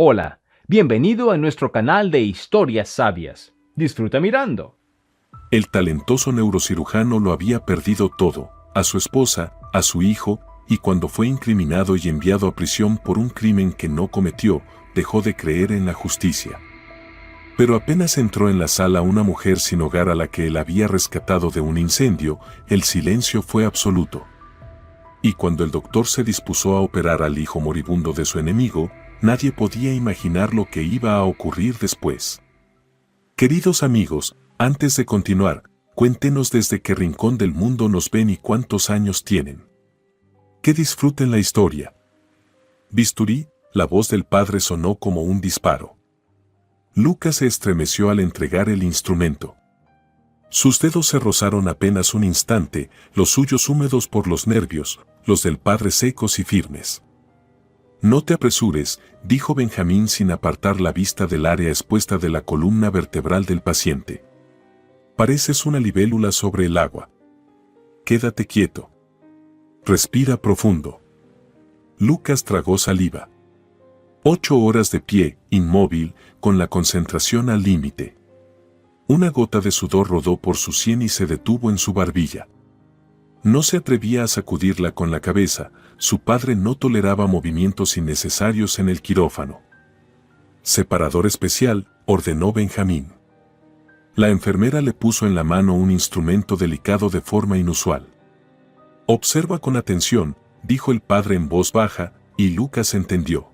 Hola, bienvenido a nuestro canal de historias sabias. Disfruta mirando. El talentoso neurocirujano lo había perdido todo, a su esposa, a su hijo, y cuando fue incriminado y enviado a prisión por un crimen que no cometió, dejó de creer en la justicia. Pero apenas entró en la sala una mujer sin hogar a la que él había rescatado de un incendio, el silencio fue absoluto. Y cuando el doctor se dispuso a operar al hijo moribundo de su enemigo, nadie podía imaginar lo que iba a ocurrir después. Queridos amigos, antes de continuar, cuéntenos desde qué rincón del mundo nos ven y cuántos años tienen. Que disfruten la historia. Bisturí, la voz del padre sonó como un disparo. Lucas se estremeció al entregar el instrumento. Sus dedos se rozaron apenas un instante, los suyos húmedos por los nervios, los del padre secos y firmes. No te apresures, dijo Benjamín sin apartar la vista del área expuesta de la columna vertebral del paciente. Pareces una libélula sobre el agua. Quédate quieto. Respira profundo. Lucas tragó saliva. 8 horas de pie, inmóvil, con la concentración al límite. Una gota de sudor rodó por su sien y se detuvo en su barbilla. No se atrevía a sacudirla con la cabeza, su padre no toleraba movimientos innecesarios en el quirófano. Separador especial, ordenó Benjamín. La enfermera le puso en la mano un instrumento delicado de forma inusual. Observa con atención, dijo el padre en voz baja, y Lucas entendió.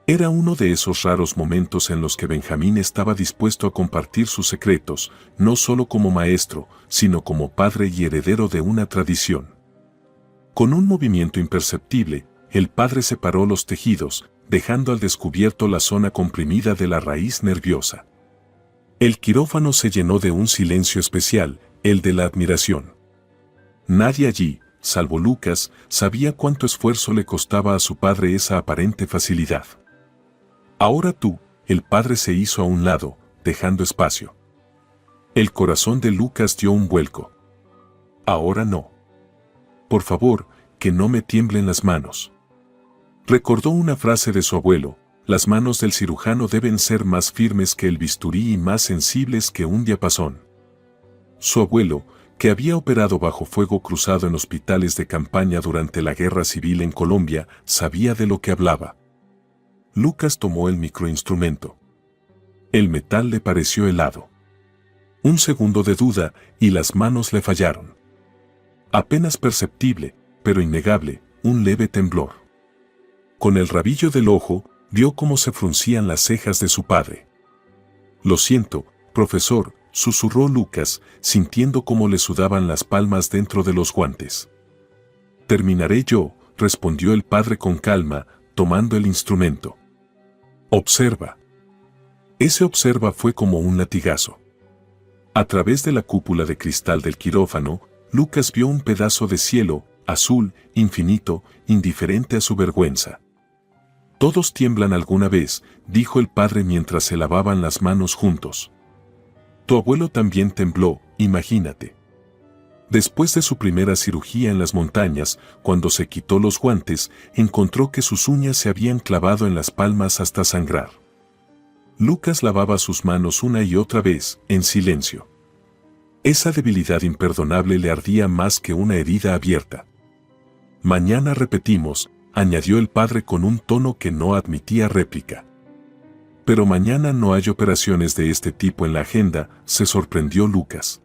Era uno de esos raros momentos en los que Benjamín estaba dispuesto a compartir sus secretos, no solo como maestro, sino como padre y heredero de una tradición. Con un movimiento imperceptible, el padre separó los tejidos, dejando al descubierto la zona comprimida de la raíz nerviosa. El quirófano se llenó de un silencio especial, el de la admiración. Nadie allí, salvo Lucas, sabía cuánto esfuerzo le costaba a su padre esa aparente facilidad. Ahora tú, el padre se hizo a un lado, dejando espacio. El corazón de Lucas dio un vuelco. Ahora no. Por favor, que no me tiemblen las manos. Recordó una frase de su abuelo, las manos del cirujano deben ser más firmes que el bisturí y más sensibles que un diapasón. Su abuelo, que había operado bajo fuego cruzado en hospitales de campaña durante la Guerra Civil en Colombia, sabía de lo que hablaba. Lucas tomó el microinstrumento. El metal le pareció helado. Un segundo de duda y las manos le fallaron. Apenas perceptible, pero innegable, un leve temblor. Con el rabillo del ojo, vio cómo se fruncían las cejas de su padre. Lo siento, profesor, susurró Lucas, sintiendo cómo le sudaban las palmas dentro de los guantes. Terminaré yo, respondió el padre con calma, tomando el instrumento. Observa. Ese observa fue como un latigazo. A través de la cúpula de cristal del quirófano, Lucas vio un pedazo de cielo, azul, infinito, indiferente a su vergüenza. Todos tiemblan alguna vez, dijo el padre mientras se lavaban las manos juntos. Tu abuelo también tembló, imagínate. Después de su primera cirugía en las montañas, cuando se quitó los guantes, encontró que sus uñas se habían clavado en las palmas hasta sangrar. Lucas lavaba sus manos una y otra vez, en silencio. Esa debilidad imperdonable le ardía más que una herida abierta. Mañana repetimos, añadió el padre con un tono que no admitía réplica. Pero mañana no hay operaciones de este tipo en la agenda, se sorprendió Lucas.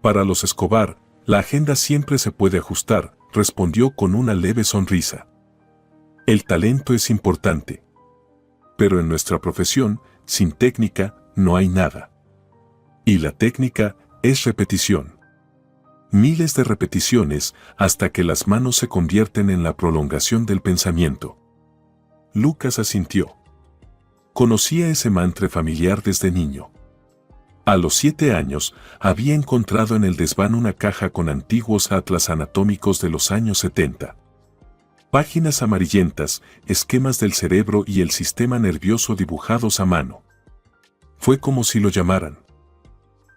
Para los Escobar, la agenda siempre se puede ajustar, respondió con una leve sonrisa. El talento es importante. Pero en nuestra profesión, sin técnica, no hay nada. Y la técnica es repetición. Miles de repeticiones hasta que las manos se convierten en la prolongación del pensamiento. Lucas asintió. Conocía ese mantra familiar desde niño. A los 7 años, había encontrado en el desván una caja con antiguos atlas anatómicos de los años 70. Páginas amarillentas, esquemas del cerebro y el sistema nervioso dibujados a mano. Fue como si lo llamaran.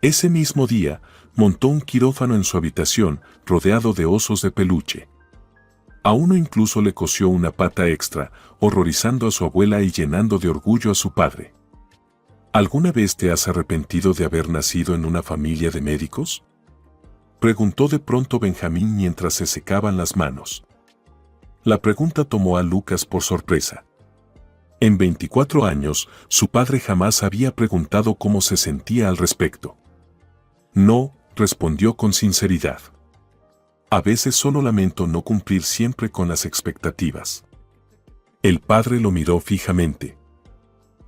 Ese mismo día, montó un quirófano en su habitación, rodeado de osos de peluche. A uno incluso le cosió una pata extra, horrorizando a su abuela y llenando de orgullo a su padre. ¿Alguna vez te has arrepentido de haber nacido en una familia de médicos? Preguntó de pronto Benjamín mientras se secaban las manos. La pregunta tomó a Lucas por sorpresa. En 24 años, su padre jamás había preguntado cómo se sentía al respecto. No, respondió con sinceridad. A veces solo lamento no cumplir siempre con las expectativas. El padre lo miró fijamente.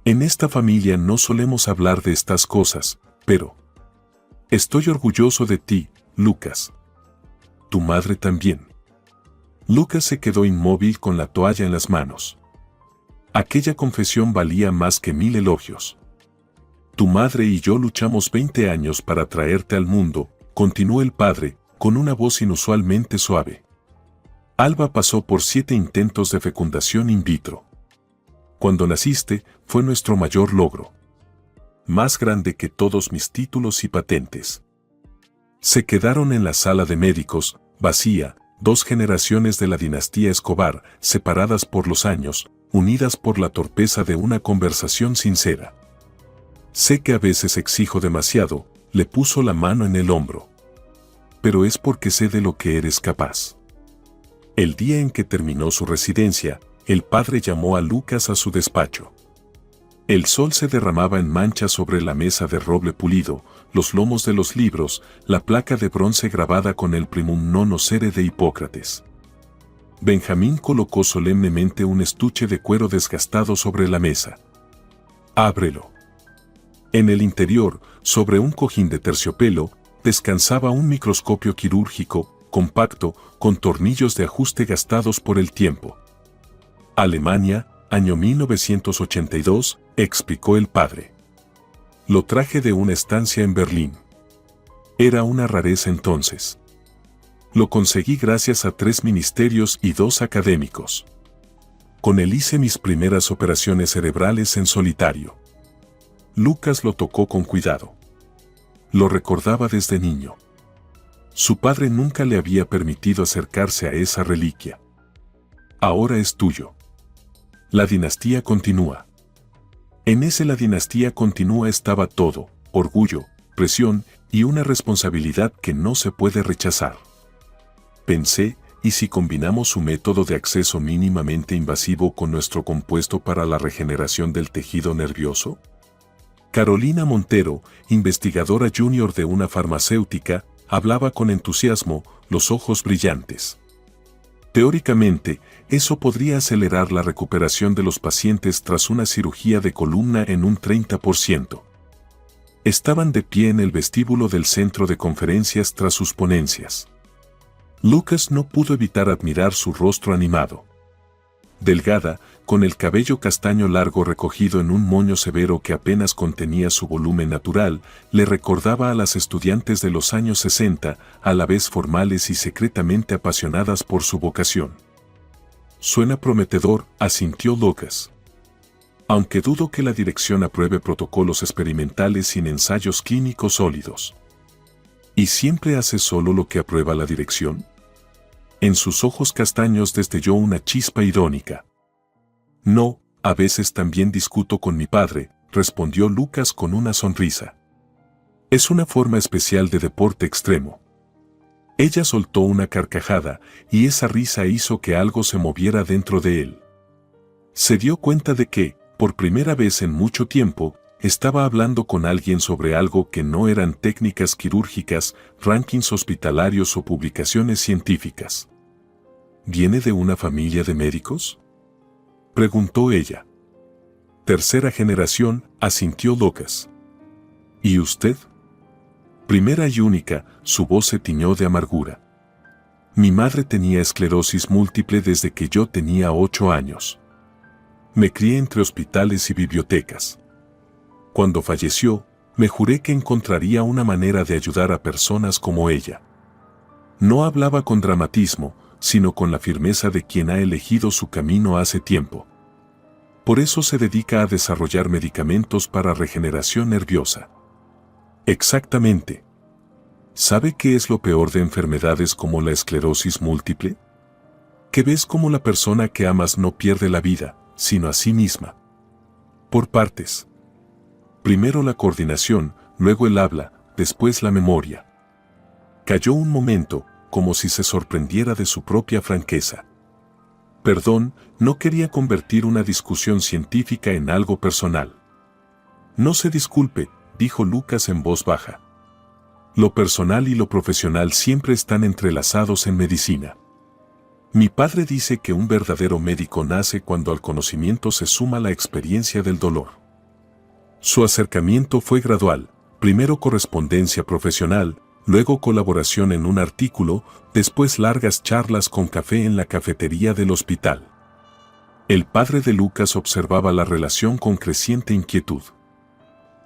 En esta familia no solemos hablar de estas cosas, pero... Estoy orgulloso de ti, Lucas. Tu madre también. Lucas se quedó inmóvil con la toalla en las manos. Aquella confesión valía más que 1000 elogios. Tu madre y yo luchamos 20 años para traerte al mundo, continuó el padre, con una voz inusualmente suave. Alba pasó por 7 intentos de fecundación in vitro. Cuando naciste, fue nuestro mayor logro. Más grande que todos mis títulos y patentes. Se quedaron en la sala de médicos, vacía, 2 generaciones de la dinastía Escobar, separadas por los años, unidas por la torpeza de una conversación sincera. Sé que a veces exijo demasiado, le puso la mano en el hombro. Pero es porque sé de lo que eres capaz. El día en que terminó su residencia, el padre llamó a Lucas a su despacho. El sol se derramaba en manchas sobre la mesa de roble pulido, los lomos de los libros, la placa de bronce grabada con el primum non nocere de Hipócrates. Benjamín colocó solemnemente un estuche de cuero desgastado sobre la mesa. Ábrelo. En el interior, sobre un cojín de terciopelo, descansaba un microscopio quirúrgico, compacto, con tornillos de ajuste gastados por el tiempo. Alemania, año 1982, explicó el padre. Lo traje de una estancia en Berlín. Era una rareza entonces. Lo conseguí gracias a 3 ministerios y 2 académicos. Con él hice mis primeras operaciones cerebrales en solitario. Lucas lo tocó con cuidado. Lo recordaba desde niño. Su padre nunca le había permitido acercarse a esa reliquia. Ahora es tuyo. La dinastía continúa. En la dinastía continúa estaba todo, orgullo, presión y una responsabilidad que no se puede rechazar. Pensé, ¿y si combinamos su método de acceso mínimamente invasivo con nuestro compuesto para la regeneración del tejido nervioso? Carolina Montero, investigadora junior de una farmacéutica, hablaba con entusiasmo, los ojos brillantes. Teóricamente, eso podría acelerar la recuperación de los pacientes tras una cirugía de columna en un 30%. Estaban de pie en el vestíbulo del centro de conferencias tras sus ponencias. Lucas no pudo evitar admirar su rostro animado. Delgada, con el cabello castaño largo recogido en un moño severo que apenas contenía su volumen natural, le recordaba a las estudiantes de los años 60, a la vez formales y secretamente apasionadas por su vocación. Suena prometedor, asintió Lucas. Aunque dudo que la dirección apruebe protocolos experimentales sin ensayos clínicos sólidos. ¿Y siempre hace solo lo que aprueba la dirección? En sus ojos castaños destelló una chispa irónica. No, a veces también discuto con mi padre, respondió Lucas con una sonrisa. Es una forma especial de deporte extremo. Ella soltó una carcajada, y esa risa hizo que algo se moviera dentro de él. Se dio cuenta de que, por primera vez en mucho tiempo, estaba hablando con alguien sobre algo que no eran técnicas quirúrgicas, rankings hospitalarios o publicaciones científicas. ¿Viene de una familia de médicos?, preguntó ella. Tercera generación, asintió Lucas. ¿Y usted? Primera y única, su voz se tiñó de amargura. Mi madre tenía esclerosis múltiple desde que yo tenía 8 años. Me crié entre hospitales y bibliotecas. Cuando falleció, me juré que encontraría una manera de ayudar a personas como ella. No hablaba con dramatismo, sino con la firmeza de quien ha elegido su camino hace tiempo. Por eso se dedica a desarrollar medicamentos para regeneración nerviosa. Exactamente. ¿Sabe qué es lo peor de enfermedades como la esclerosis múltiple? Que ves cómo la persona que amas no pierde la vida, sino a sí misma. Por partes. Primero la coordinación, luego el habla, después la memoria. Calló un momento, como si se sorprendiera de su propia franqueza. Perdón, no quería convertir una discusión científica en algo personal. No se disculpe, dijo Lucas en voz baja. Lo personal y lo profesional siempre están entrelazados en medicina. Mi padre dice que un verdadero médico nace cuando al conocimiento se suma la experiencia del dolor. Su acercamiento fue gradual, primero correspondencia profesional, luego colaboración en un artículo, después largas charlas con café en la cafetería del hospital. El padre de Lucas observaba la relación con creciente inquietud.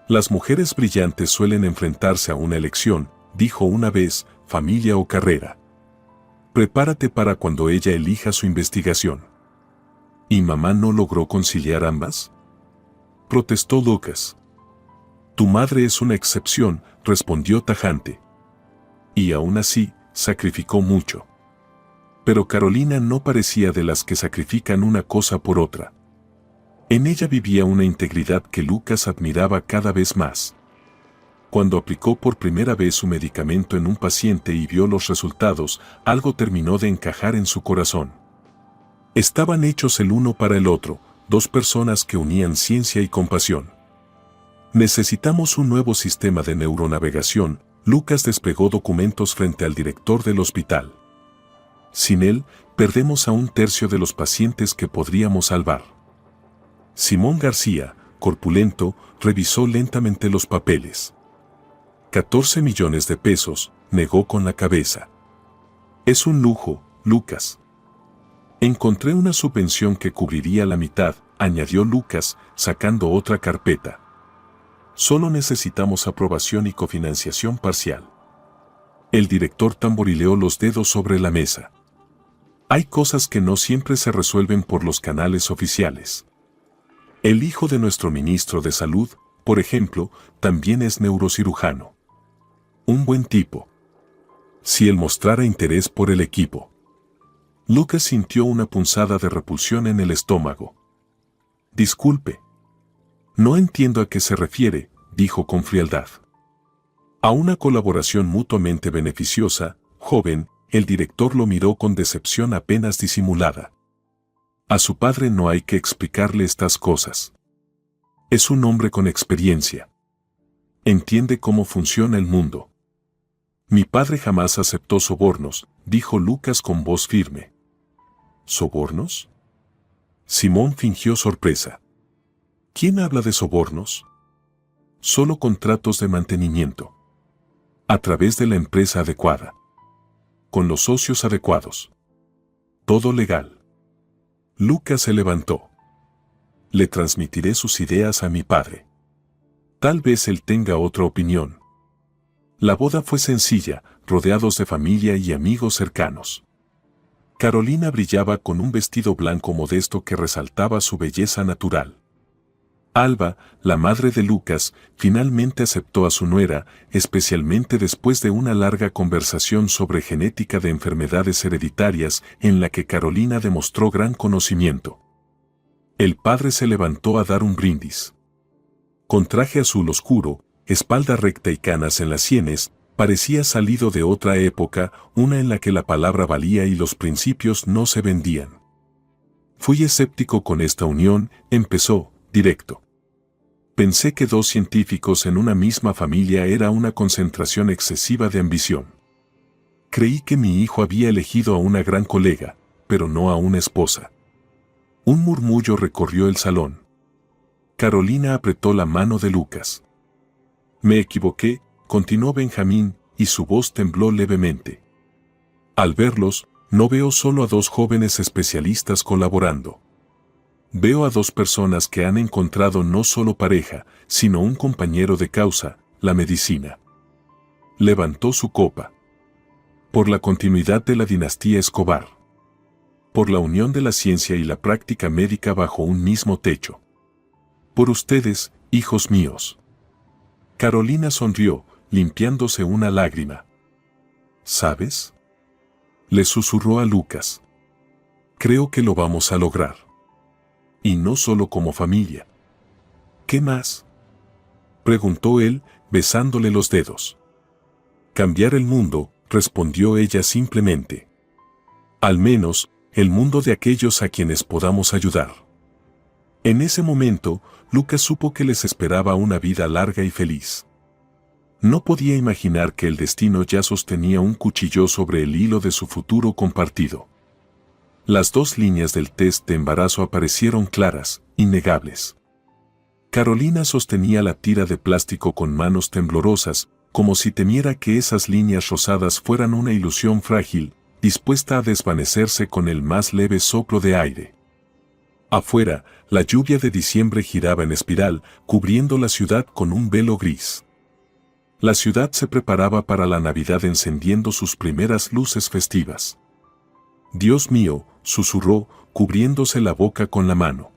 Las mujeres brillantes suelen enfrentarse a una elección, dijo una vez, familia o carrera. Prepárate para cuando ella elija su investigación. ¿Y mamá no logró conciliar ambas?, protestó Lucas. Tu madre es una excepción, respondió tajante. Y aún así, sacrificó mucho. Pero Carolina no parecía de las que sacrifican una cosa por otra. En ella vivía una integridad que Lucas admiraba cada vez más. Cuando aplicó por primera vez su medicamento en un paciente y vio los resultados, algo terminó de encajar en su corazón. Estaban hechos el uno para el otro, dos personas que unían ciencia y compasión. Necesitamos un nuevo sistema de neuronavegación. Lucas desplegó documentos frente al director del hospital. Sin él, perdemos a un tercio de los pacientes que podríamos salvar. Simón García, corpulento, revisó lentamente los papeles. 14 millones de pesos, negó con la cabeza. Es un lujo, Lucas. Encontré una subvención que cubriría la mitad, añadió Lucas, sacando otra carpeta. Solo necesitamos aprobación y cofinanciación parcial. El director tamborileó los dedos sobre la mesa. Hay cosas que no siempre se resuelven por los canales oficiales. El hijo de nuestro ministro de Salud, por ejemplo, también es neurocirujano. Un buen tipo. Si él mostrara interés por el equipo. Lucas sintió una punzada de repulsión en el estómago. Disculpe. No entiendo a qué se refiere, dijo con frialdad. A una colaboración mutuamente beneficiosa, joven, el director lo miró con decepción apenas disimulada. A su padre no hay que explicarle estas cosas. Es un hombre con experiencia. Entiende cómo funciona el mundo. Mi padre jamás aceptó sobornos, dijo Lucas con voz firme. ¿Sobornos? Simón fingió sorpresa. ¿Quién habla de sobornos? Solo contratos de mantenimiento. A través de la empresa adecuada. Con los socios adecuados. Todo legal. Lucas se levantó. Le transmitiré sus ideas a mi padre. Tal vez él tenga otra opinión. La boda fue sencilla, rodeados de familia y amigos cercanos. Carolina brillaba con un vestido blanco modesto que resaltaba su belleza natural. Alba, la madre de Lucas, finalmente aceptó a su nuera, especialmente después de una larga conversación sobre genética de enfermedades hereditarias en la que Carolina demostró gran conocimiento. El padre se levantó a dar un brindis. Con traje azul oscuro, espalda recta y canas en las sienes, parecía salido de otra época, una en la que la palabra valía y los principios no se vendían. Fui escéptico con esta unión, empezó, directo. Pensé que dos científicos en una misma familia era una concentración excesiva de ambición. Creí que mi hijo había elegido a una gran colega, pero no a una esposa. Un murmullo recorrió el salón. Carolina apretó la mano de Lucas. Me equivoqué, continuó Benjamín, y su voz tembló levemente. Al verlos, no veo solo a dos jóvenes especialistas colaborando. Veo a dos personas que han encontrado no solo pareja, sino un compañero de causa, la medicina. Levantó su copa. Por la continuidad de la dinastía Escobar. Por la unión de la ciencia y la práctica médica bajo un mismo techo. Por ustedes, hijos míos. Carolina sonrió, limpiándose una lágrima. ¿Sabes?, le susurró a Lucas. Creo que lo vamos a lograr. Y no solo como familia. ¿Qué más?, preguntó él, besándole los dedos. Cambiar el mundo, respondió ella simplemente. Al menos, el mundo de aquellos a quienes podamos ayudar. En ese momento, Lucas supo que les esperaba una vida larga y feliz. No podía imaginar que el destino ya sostenía un cuchillo sobre el hilo de su futuro compartido. Las 2 líneas del test de embarazo aparecieron claras, innegables. Carolina sostenía la tira de plástico con manos temblorosas, como si temiera que esas líneas rosadas fueran una ilusión frágil, dispuesta a desvanecerse con el más leve soplo de aire. Afuera, la lluvia de diciembre giraba en espiral, cubriendo la ciudad con un velo gris. La ciudad se preparaba para la Navidad encendiendo sus primeras luces festivas. «Dios mío», susurró, cubriéndose la boca con la mano.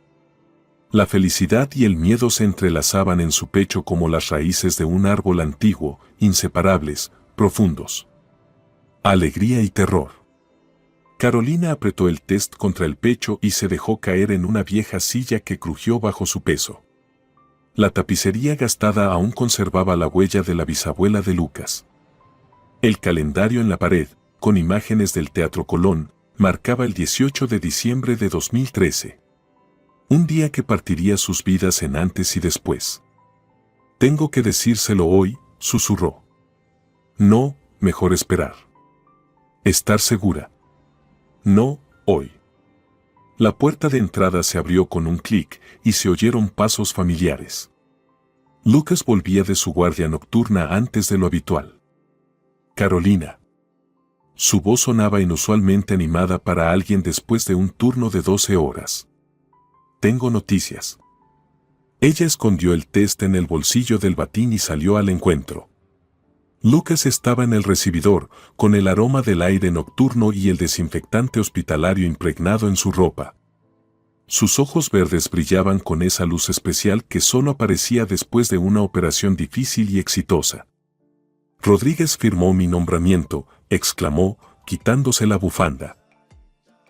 La felicidad y el miedo se entrelazaban en su pecho como las raíces de un árbol antiguo, inseparables, profundos. Alegría y terror. Carolina apretó el test contra el pecho y se dejó caer en una vieja silla que crujió bajo su peso. La tapicería gastada aún conservaba la huella de la bisabuela de Lucas. El calendario en la pared, con imágenes del Teatro Colón, marcaba el 18 de diciembre de 2013. Un día que partiría sus vidas en antes y después. «Tengo que decírselo hoy», susurró. «No, mejor esperar. Estar segura. No, hoy». La puerta de entrada se abrió con un clic y se oyeron pasos familiares. Lucas volvía de su guardia nocturna antes de lo habitual. «Carolina». Su voz sonaba inusualmente animada para alguien después de un turno de 12 horas. «Tengo noticias». Ella escondió el test en el bolsillo del batín y salió al encuentro. Lucas estaba en el recibidor, con el aroma del aire nocturno y el desinfectante hospitalario impregnado en su ropa. Sus ojos verdes brillaban con esa luz especial que solo aparecía después de una operación difícil y exitosa. «Rodríguez firmó mi nombramiento», exclamó, quitándose la bufanda.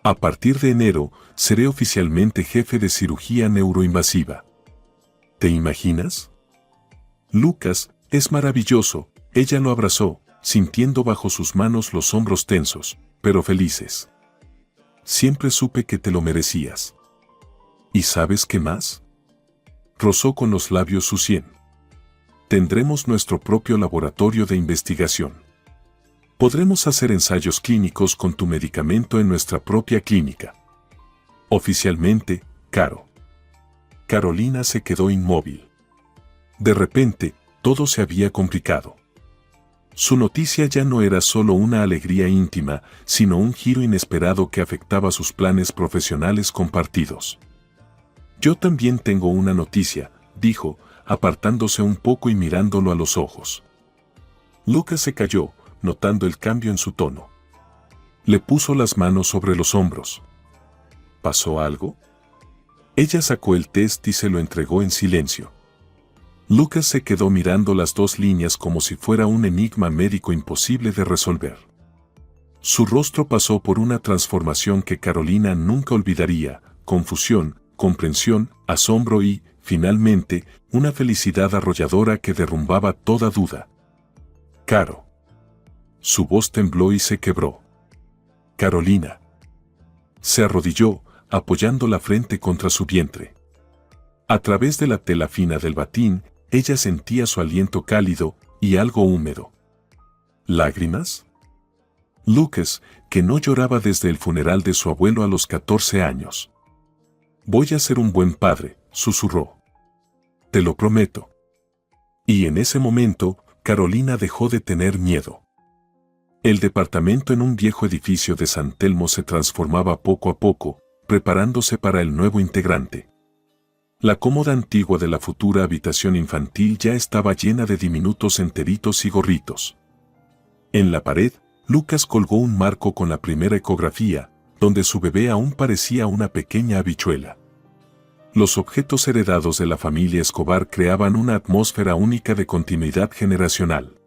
«A partir de enero, seré oficialmente jefe de cirugía neuroinvasiva». «¿Te imaginas?». «Lucas, es maravilloso», ella lo abrazó, sintiendo bajo sus manos los hombros tensos, pero felices. «Siempre supe que te lo merecías». «¿Y sabes qué más?». Rozó con los labios su sien. «Tendremos nuestro propio laboratorio de investigación. Podremos hacer ensayos clínicos con tu medicamento en nuestra propia clínica. Oficialmente, Caro». Carolina se quedó inmóvil. De repente, todo se había complicado. Su noticia ya no era solo una alegría íntima, sino un giro inesperado que afectaba sus planes profesionales compartidos. «Yo también tengo una noticia», dijo, apartándose un poco y mirándolo a los ojos. Lucas se calló, notando el cambio en su tono. Le puso las manos sobre los hombros. «¿Pasó algo?». Ella sacó el test y se lo entregó en silencio. Lucas se quedó mirando las 2 líneas como si fuera un enigma médico imposible de resolver. Su rostro pasó por una transformación que Carolina nunca olvidaría: confusión, comprensión, asombro y, finalmente, una felicidad arrolladora que derrumbaba toda duda. «Caro». Su voz tembló y se quebró. «Carolina». Se arrodilló, apoyando la frente contra su vientre. A través de la tela fina del batín, ella sentía su aliento cálido y algo húmedo. ¿Lágrimas? Lucas, que no lloraba desde el funeral de su abuelo a los 14 años. «Voy a ser un buen padre», susurró. «Te lo prometo». Y en ese momento, Carolina dejó de tener miedo. El departamento en un viejo edificio de San Telmo se transformaba poco a poco, preparándose para el nuevo integrante. La cómoda antigua de la futura habitación infantil ya estaba llena de diminutos enteritos y gorritos. En la pared, Lucas colgó un marco con la primera ecografía, donde su bebé aún parecía una pequeña habichuela. Los objetos heredados de la familia Escobar creaban una atmósfera única de continuidad generacional.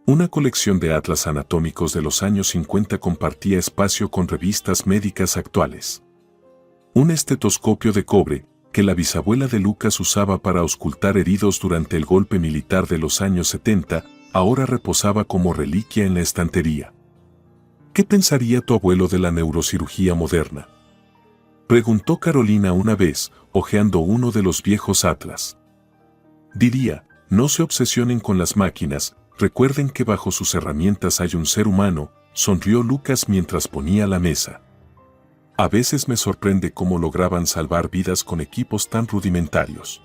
Una colección de atlas anatómicos de los años 50 compartía espacio con revistas médicas actuales. Un estetoscopio de cobre, que la bisabuela de Lucas usaba para auscultar heridos durante el golpe militar de los años 70, ahora reposaba como reliquia en la estantería. ¿Qué pensaría tu abuelo de la neurocirugía moderna?, preguntó Carolina una vez, hojeando uno de los viejos atlas. Diría: no se obsesionen con las máquinas, recuerden que bajo sus herramientas hay un ser humano, sonrió Lucas mientras ponía la mesa. A veces me sorprende cómo lograban salvar vidas con equipos tan rudimentarios.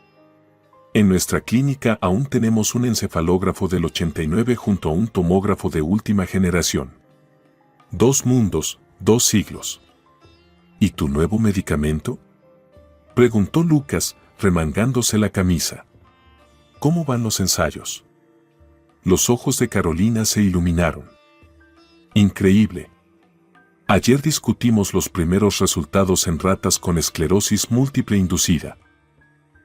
En nuestra clínica aún tenemos un encefalógrafo del 89 junto a un tomógrafo de última generación. 2 mundos, 2 siglos. ¿Y tu nuevo medicamento?, preguntó Lucas, remangándose la camisa. ¿Cómo van los ensayos? Los ojos de Carolina se iluminaron. Increíble. Ayer discutimos los primeros resultados en ratas con esclerosis múltiple inducida.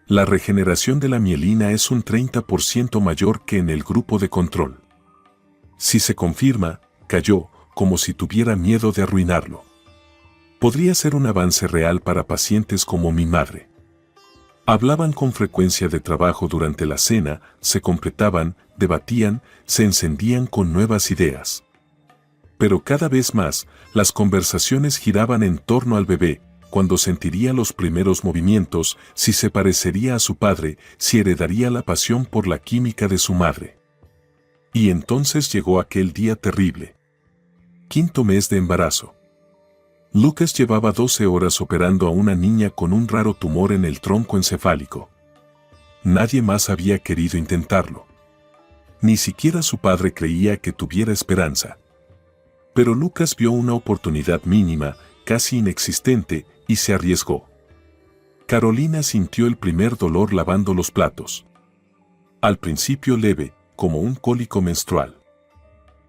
La regeneración de la mielina es un 30% mayor que en el grupo de control. Si se confirma, cayó, como si tuviera miedo de arruinarlo. Podría ser un avance real para pacientes como mi madre. Hablaban con frecuencia de trabajo durante la cena, se completaban, debatían, se encendían con nuevas ideas. Pero cada vez más, las conversaciones giraban en torno al bebé, cuando sentiría los primeros movimientos, si se parecería a su padre, si heredaría la pasión por la química de su madre. Y entonces llegó aquel día terrible. 5º mes de embarazo. Lucas llevaba 12 horas operando a una niña con un raro tumor en el tronco encefálico. Nadie más había querido intentarlo. Ni siquiera su padre creía que tuviera esperanza. Pero Lucas vio una oportunidad mínima, casi inexistente, y se arriesgó. Carolina sintió el primer dolor lavando los platos. Al principio leve, como un cólico menstrual.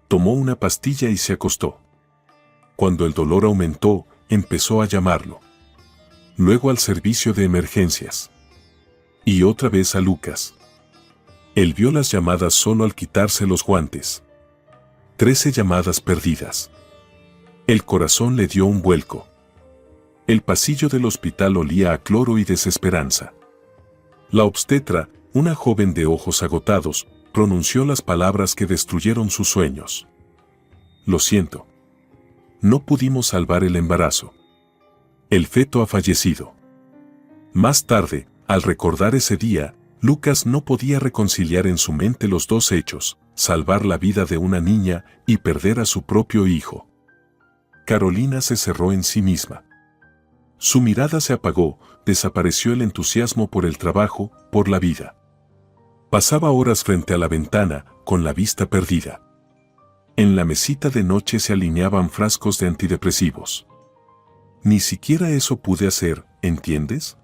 Tomó una pastilla y se acostó. Cuando el dolor aumentó, empezó a llamarlo. Luego al servicio de emergencias. Y otra vez a Lucas. Él vio las llamadas solo al quitarse los guantes. 13 llamadas perdidas. El corazón le dio un vuelco. El pasillo del hospital olía a cloro y desesperanza. La obstetra, una joven de ojos agotados, pronunció las palabras que destruyeron sus sueños. Lo siento. No pudimos salvar el embarazo. El feto ha fallecido. Más tarde, al recordar ese día, Lucas no podía reconciliar en su mente los dos hechos, salvar la vida de una niña y perder a su propio hijo. Carolina se cerró en sí misma. Su mirada se apagó, desapareció el entusiasmo por el trabajo, por la vida. Pasaba horas frente a la ventana, con la vista perdida. En la mesita de noche se alineaban frascos de antidepresivos. Ni siquiera eso pude hacer, ¿entiendes?,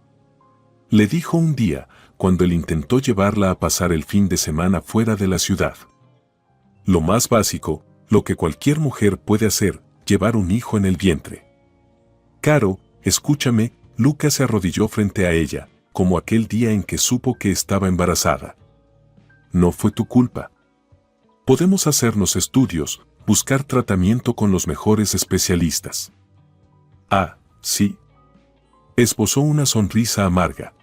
le dijo un día, cuando él intentó llevarla a pasar el fin de semana fuera de la ciudad. Lo más básico, lo que cualquier mujer puede hacer, llevar un hijo en el vientre. Caro, escúchame, Lucas se arrodilló frente a ella, como aquel día en que supo que estaba embarazada. No fue tu culpa. Podemos hacernos estudios, buscar tratamiento con los mejores especialistas. Ah, sí. Esbozó una sonrisa amarga.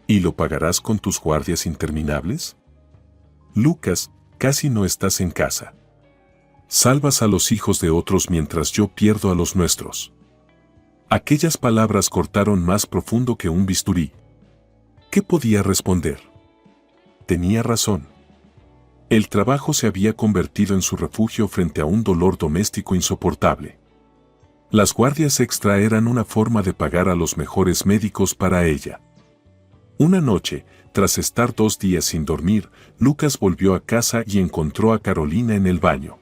¿Y lo pagarás con tus guardias interminables? Lucas, casi no estás en casa. Salvas a los hijos de otros mientras yo pierdo a los nuestros. Aquellas palabras cortaron más profundo que un bisturí. ¿Qué podía responder? Tenía razón. El trabajo se había convertido en su refugio frente a un dolor doméstico insoportable. Las guardias extra eran una forma de pagar a los mejores médicos para ella. Una noche, tras estar 2 días sin dormir, Lucas volvió a casa y encontró a Carolina en el baño.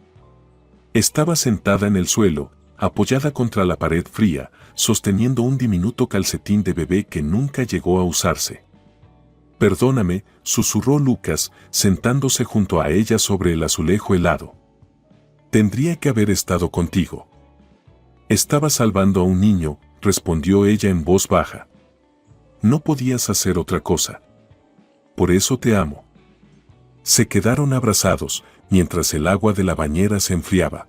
Estaba sentada en el suelo, apoyada contra la pared fría, sosteniendo un diminuto calcetín de bebé que nunca llegó a usarse. Perdóname, susurró Lucas, sentándose junto a ella sobre el azulejo helado. Tendría que haber estado contigo. Estaba salvando a un niño, respondió ella en voz baja. No podías hacer otra cosa. Por eso te amo. Se quedaron abrazados, mientras el agua de la bañera se enfriaba.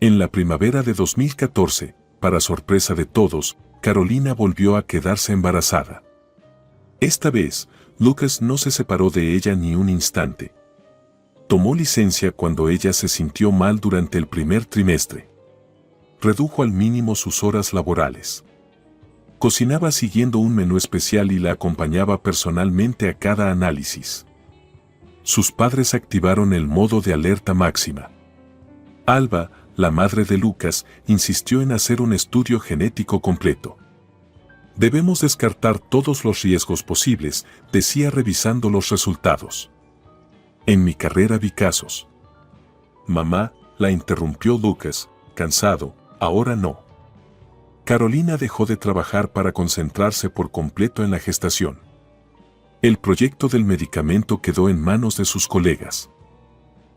En la primavera de 2014, para sorpresa de todos, Carolina volvió a quedarse embarazada. Esta vez, Lucas no se separó de ella ni un instante. Tomó licencia cuando ella se sintió mal durante el primer trimestre. Redujo al mínimo sus horas laborales. Cocinaba siguiendo un menú especial y la acompañaba personalmente a cada análisis. Sus padres activaron el modo de alerta máxima. Alba, la madre de Lucas, insistió en hacer un estudio genético completo. Debemos descartar todos los riesgos posibles, decía revisando los resultados. En mi carrera vi casos. Mamá, la interrumpió Lucas, cansado, ahora no. Carolina dejó de trabajar para concentrarse por completo en la gestación. El proyecto del medicamento quedó en manos de sus colegas.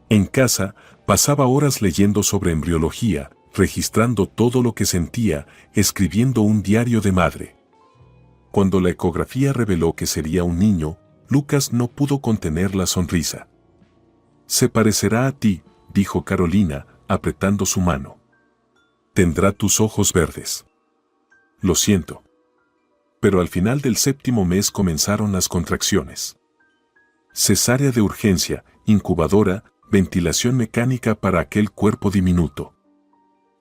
En casa, pasaba horas leyendo sobre embriología, registrando todo lo que sentía, escribiendo un diario de madre. Cuando la ecografía reveló que sería un niño, Lucas no pudo contener la sonrisa. Se parecerá a ti, dijo Carolina, apretando su mano. Tendrá tus ojos verdes. Lo siento. Pero al final del 7º mes comenzaron las contracciones. Cesárea de urgencia, incubadora, ventilación mecánica para aquel cuerpo diminuto.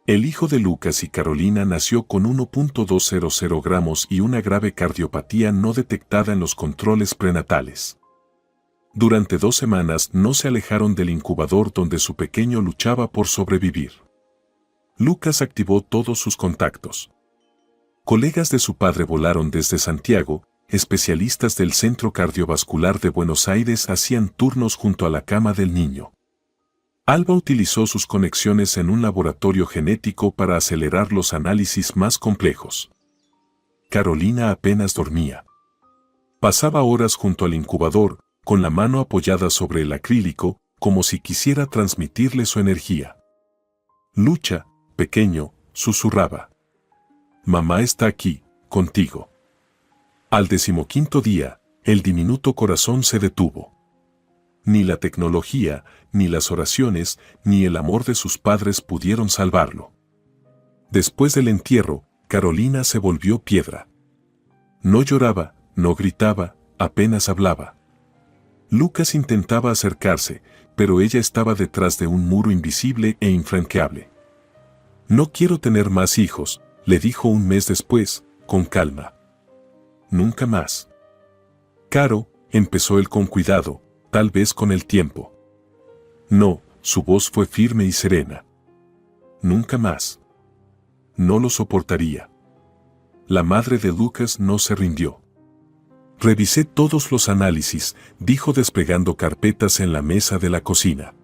El hijo de Lucas y Carolina nació con 1.200 gramos y una grave cardiopatía no detectada en los controles prenatales. Durante 2 semanas no se alejaron del incubador donde su pequeño luchaba por sobrevivir. Lucas activó todos sus contactos. Colegas de su padre volaron desde Santiago, especialistas del Centro Cardiovascular de Buenos Aires hacían turnos junto a la cama del niño. Alba utilizó sus conexiones en un laboratorio genético para acelerar los análisis más complejos. Carolina apenas dormía. Pasaba horas junto al incubador, con la mano apoyada sobre el acrílico, como si quisiera transmitirle su energía. Lucha, pequeño, susurraba. Mamá está aquí, contigo. Al 15º día, el diminuto corazón se detuvo. Ni la tecnología, ni las oraciones, ni el amor de sus padres pudieron salvarlo. Después del entierro, Carolina se volvió piedra. No lloraba, no gritaba, apenas hablaba. Lucas intentaba acercarse, pero ella estaba detrás de un muro invisible e infranqueable. No quiero tener más hijos, le dijo un mes después, con calma. Nunca más. Caro, empezó él con cuidado, tal vez con el tiempo. No, su voz fue firme y serena. Nunca más. No lo soportaría. La madre de Lucas no se rindió. Revisé todos los análisis, dijo desplegando carpetas en la mesa de la cocina.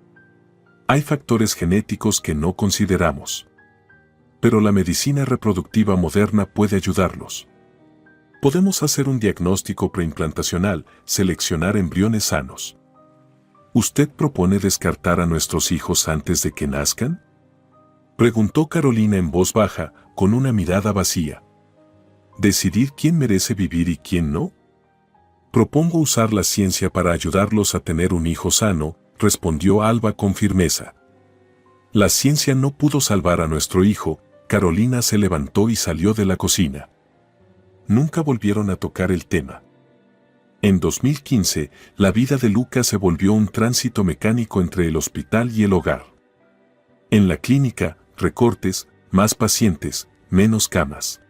Hay factores genéticos que no consideramos. Pero la medicina reproductiva moderna puede ayudarlos. Podemos hacer un diagnóstico preimplantacional, seleccionar embriones sanos. ¿Usted propone descartar a nuestros hijos antes de que nazcan? Preguntó Carolina en voz baja, con una mirada vacía. ¿Decidir quién merece vivir y quién no? Propongo usar la ciencia para ayudarlos a tener un hijo sano, respondió Alba con firmeza. La ciencia no pudo salvar a nuestro hijo. Carolina se levantó y salió de la cocina. Nunca volvieron a tocar el tema. En 2015, la vida de Lucas se volvió un tránsito mecánico entre el hospital y el hogar. En la clínica, recortes, más pacientes, menos camas.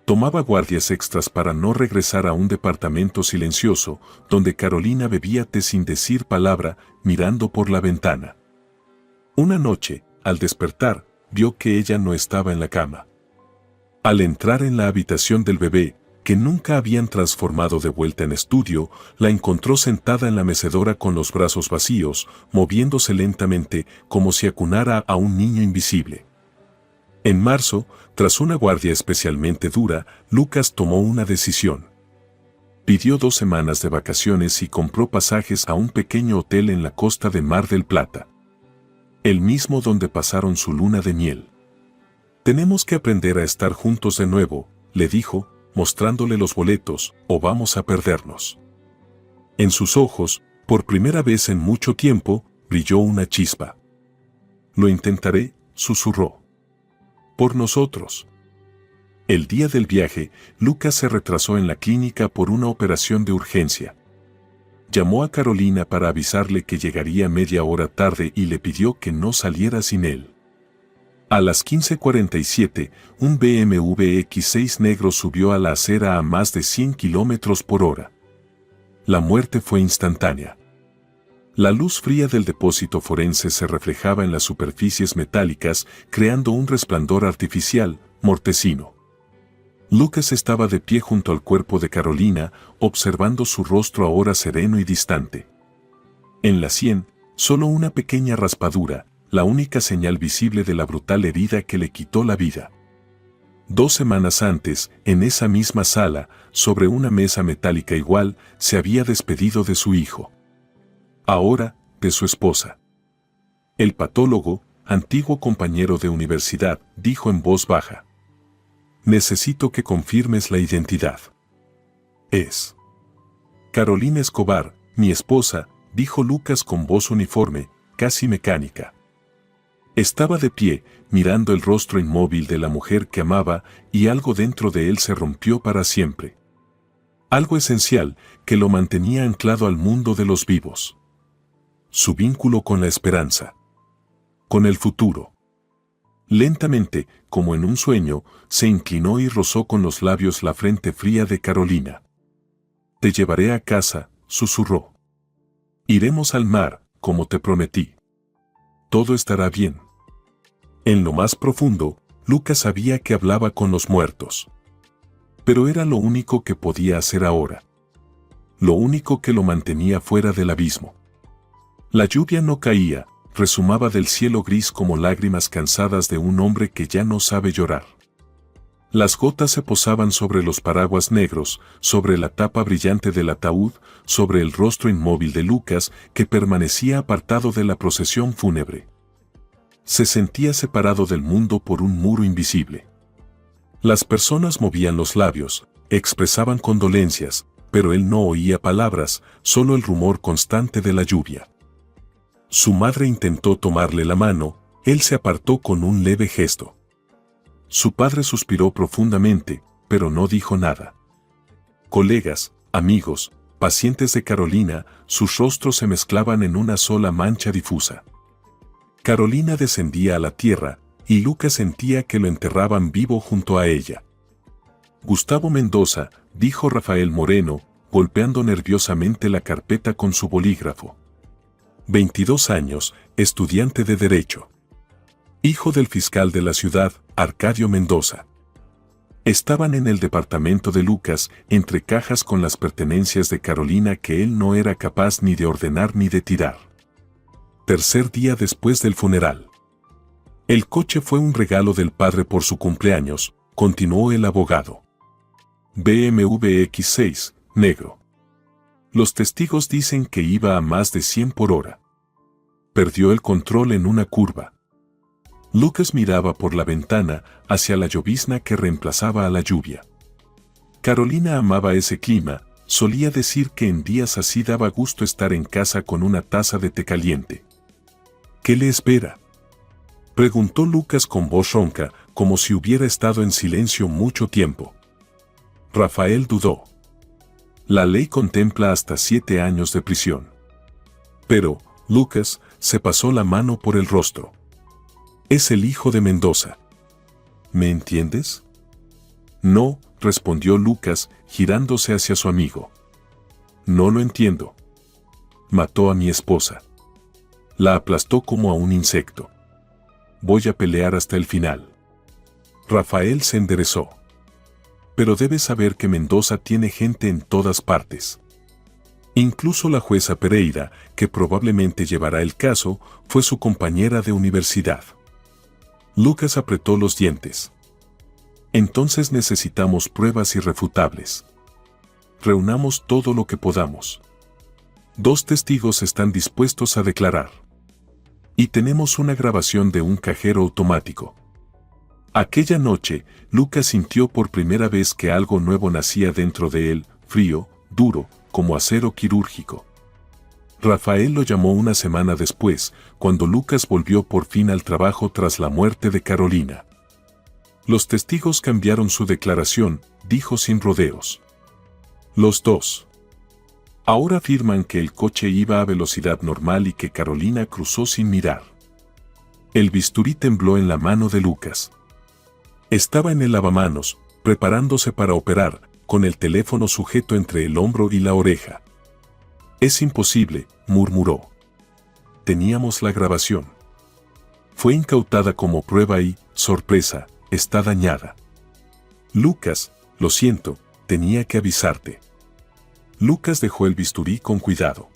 Tomaba guardias extras para no regresar a un departamento silencioso, donde Carolina bebía té sin decir palabra, mirando por la ventana. Una noche, al despertar, vio que ella no estaba en la cama. Al entrar en la habitación del bebé, que nunca habían transformado de vuelta en estudio, la encontró sentada en la mecedora con los brazos vacíos, moviéndose lentamente, como si acunara a un niño invisible. En marzo, tras una guardia especialmente dura, Lucas tomó una decisión. Pidió 2 semanas de vacaciones y compró pasajes a un pequeño hotel en la costa de Mar del Plata. El mismo donde pasaron su luna de miel. Tenemos que aprender a estar juntos de nuevo, le dijo, mostrándole los boletos, o vamos a perdernos. En sus ojos, por primera vez en mucho tiempo, Brilló una chispa. Lo intentaré, susurró. Por nosotros. El día del viaje, Lucas se retrasó en la clínica por una operación de urgencia. Llamó a Carolina para avisarle que llegaría media hora tarde y le pidió que no saliera sin él. A las 15:47, un BMW X6 negro subió a la acera a más de 100 kilómetros por hora. La muerte fue instantánea. La luz fría del depósito forense se reflejaba en las superficies metálicas, creando un resplandor artificial, mortecino. Lucas estaba de pie junto al cuerpo de Carolina, observando su rostro ahora sereno y distante. En la sien, solo una pequeña raspadura, la única señal visible de la brutal herida que le quitó la vida. 2 semanas antes, en esa misma sala, sobre una mesa metálica igual, se había despedido de su hijo. Ahora, de su esposa. El patólogo, antiguo compañero de universidad, dijo en voz baja: necesito que confirmes la identidad. Es Carolina Escobar, mi esposa, dijo Lucas con voz uniforme, casi mecánica. Estaba de pie, mirando el rostro inmóvil de la mujer que amaba, y algo dentro de él se rompió para siempre. Algo esencial, que lo mantenía anclado al mundo de los vivos. Su vínculo con la esperanza. Con el futuro. Lentamente, como en un sueño, se inclinó y rozó con los labios la frente fría de Carolina. Te llevaré a casa, susurró. Iremos al mar, como te prometí. Todo estará bien. En lo más profundo, Lucas sabía que hablaba con los muertos. Pero era lo único que podía hacer ahora. Lo único que lo mantenía fuera del abismo. La lluvia no caía, resumaba del cielo gris como lágrimas cansadas de un hombre que ya no sabe llorar. Las gotas se posaban sobre los paraguas negros, sobre la tapa brillante del ataúd, sobre el rostro inmóvil de Lucas, que permanecía apartado de la procesión fúnebre. Se sentía separado del mundo por un muro invisible. Las personas movían los labios, expresaban condolencias, pero él no oía palabras, solo el rumor constante de la lluvia. Su madre intentó tomarle la mano, él se apartó con un leve gesto. Su padre suspiró profundamente, pero no dijo nada. Colegas, amigos, pacientes de Carolina, sus rostros se mezclaban en una sola mancha difusa. Carolina descendía a la tierra, y Lucas sentía que lo enterraban vivo junto a ella. Gustavo Mendoza, dijo Rafael Moreno, golpeando nerviosamente la carpeta con su bolígrafo. 22 años, estudiante de Derecho. Hijo del fiscal de la ciudad, Arcadio Mendoza. Estaban en el departamento de Lucas, entre cajas con las pertenencias de Carolina que él no era capaz ni de ordenar ni de tirar. Tercer día después del funeral. El coche fue un regalo del padre por su cumpleaños, continuó el abogado. BMW X6, negro. Los testigos dicen que iba a más de 100 por hora. Perdió el control en una curva. Lucas miraba por la ventana hacia la llovizna que reemplazaba a la lluvia. Carolina amaba ese clima, solía decir que en días así daba gusto estar en casa con una taza de té caliente. ¿Qué le espera?, preguntó Lucas con voz ronca, como si hubiera estado en silencio mucho tiempo. Rafael dudó. La ley contempla hasta 7 años de prisión. Pero, Lucas, se pasó la mano por el rostro. Es el hijo de Mendoza. ¿Me entiendes? No, respondió Lucas, girándose hacia su amigo. No lo entiendo. Mató a mi esposa. La aplastó como a un insecto. Voy a pelear hasta el final. Rafael se enderezó. Pero debes saber que Mendoza tiene gente en todas partes. Incluso la jueza Pereira, que probablemente llevará el caso, fue su compañera de universidad. Lucas apretó los dientes. Entonces necesitamos pruebas irrefutables. Reunamos todo lo que podamos. 2 testigos están dispuestos a declarar. Y tenemos una grabación de un cajero automático. Aquella noche, Lucas sintió por primera vez que algo nuevo nacía dentro de él, frío, duro, como acero quirúrgico. Rafael lo llamó una semana después, cuando Lucas volvió por fin al trabajo tras la muerte de Carolina. Los testigos cambiaron su declaración, dijo sin rodeos. Los dos. Ahora afirman que el coche iba a velocidad normal y que Carolina cruzó sin mirar. El bisturí tembló en la mano de Lucas. Estaba en el lavamanos, preparándose para operar, con el teléfono sujeto entre el hombro y la oreja. Es imposible, murmuró. Teníamos la grabación. Fue incautada como prueba y, sorpresa, está dañada. Lucas, lo siento, tenía que avisarte. Lucas dejó el bisturí con cuidado.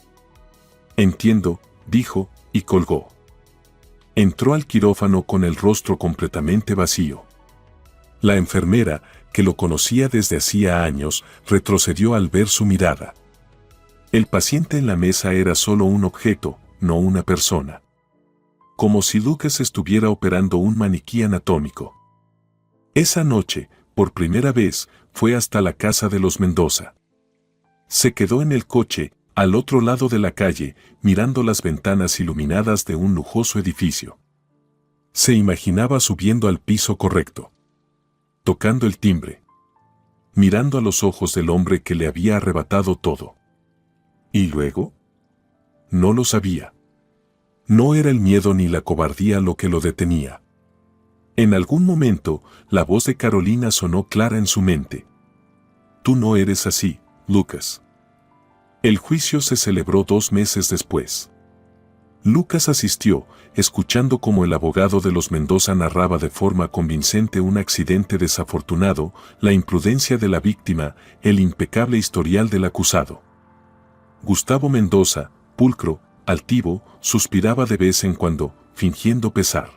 Entiendo, dijo, y colgó. Entró al quirófano con el rostro completamente vacío. La enfermera, que lo conocía desde hacía años, retrocedió al ver su mirada. El paciente en la mesa era solo un objeto, no una persona. Como si Lucas estuviera operando un maniquí anatómico. Esa noche, por primera vez, fue hasta la casa de los Mendoza. Se quedó en el coche, al otro lado de la calle, mirando las ventanas iluminadas de un lujoso edificio. Se imaginaba subiendo al piso correcto. Tocando el timbre. Mirando a los ojos del hombre que le había arrebatado todo. ¿Y luego? No lo sabía. No era el miedo ni la cobardía lo que lo detenía. En algún momento, la voz de Carolina sonó clara en su mente. Tú no eres así, Lucas. El juicio se celebró 2 meses después. Lucas asistió, escuchando cómo el abogado de los Mendoza narraba de forma convincente un accidente desafortunado, la imprudencia de la víctima, el impecable historial del acusado. Gustavo Mendoza, pulcro, altivo, suspiraba de vez en cuando, fingiendo pesar.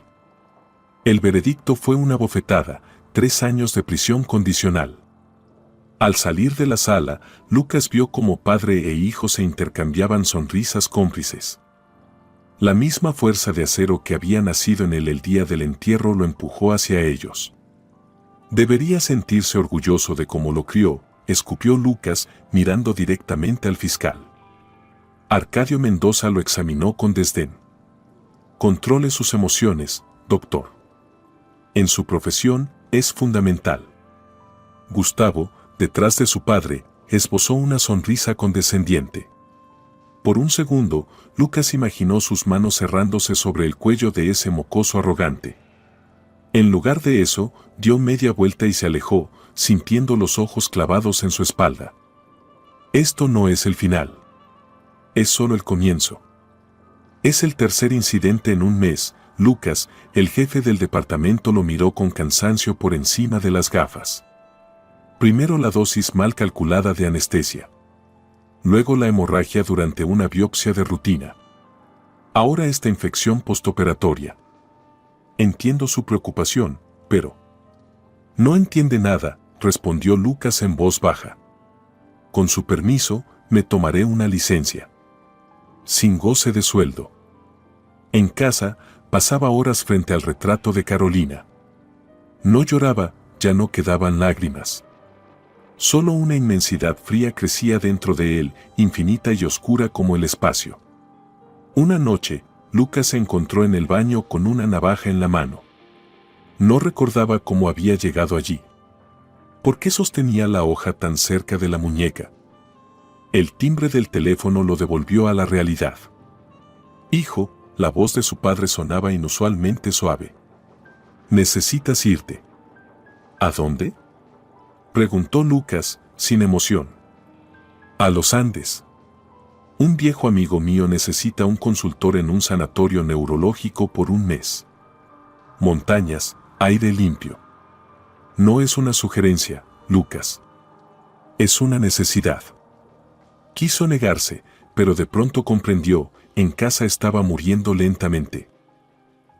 El veredicto fue una bofetada, 3 años de prisión condicional. Al salir de la sala, Lucas vio cómo padre e hijo se intercambiaban sonrisas cómplices. La misma fuerza de acero que había nacido en él el día del entierro lo empujó hacia ellos. Debería sentirse orgulloso de cómo lo crió, escupió Lucas, mirando directamente al fiscal. Arcadio Mendoza lo examinó con desdén. Controle sus emociones, doctor. En su profesión, es fundamental. Gustavo, detrás de su padre, esbozó una sonrisa condescendiente. Por un segundo, Lucas imaginó sus manos cerrándose sobre el cuello de ese mocoso arrogante. En lugar de eso, dio media vuelta y se alejó, sintiendo los ojos clavados en su espalda. Esto no es el final. Es solo el comienzo. Es el tercer incidente en un mes. Lucas, el jefe del departamento, lo miró con cansancio por encima de las gafas. Primero la dosis mal calculada de anestesia. Luego la hemorragia durante una biopsia de rutina. Ahora esta infección postoperatoria. Entiendo su preocupación, pero... No entiende nada, respondió Lucas en voz baja. Con su permiso, me tomaré una licencia. Sin goce de sueldo. En casa, pasaba horas frente al retrato de Carolina. No lloraba, ya no quedaban lágrimas. Solo una inmensidad fría crecía dentro de él, infinita y oscura como el espacio. Una noche, Lucas se encontró en el baño con una navaja en la mano. No recordaba cómo había llegado allí. ¿Por qué sostenía la hoja tan cerca de la muñeca? El timbre del teléfono lo devolvió a la realidad. Hijo, la voz de su padre sonaba inusualmente suave. Necesitas irte. ¿A dónde? Preguntó Lucas, sin emoción. A los Andes. Un viejo amigo mío necesita un consultor en un sanatorio neurológico por 1 mes. Montañas, aire limpio. No es una sugerencia, Lucas. Es una necesidad. Quiso negarse, pero de pronto comprendió, en casa estaba muriendo lentamente.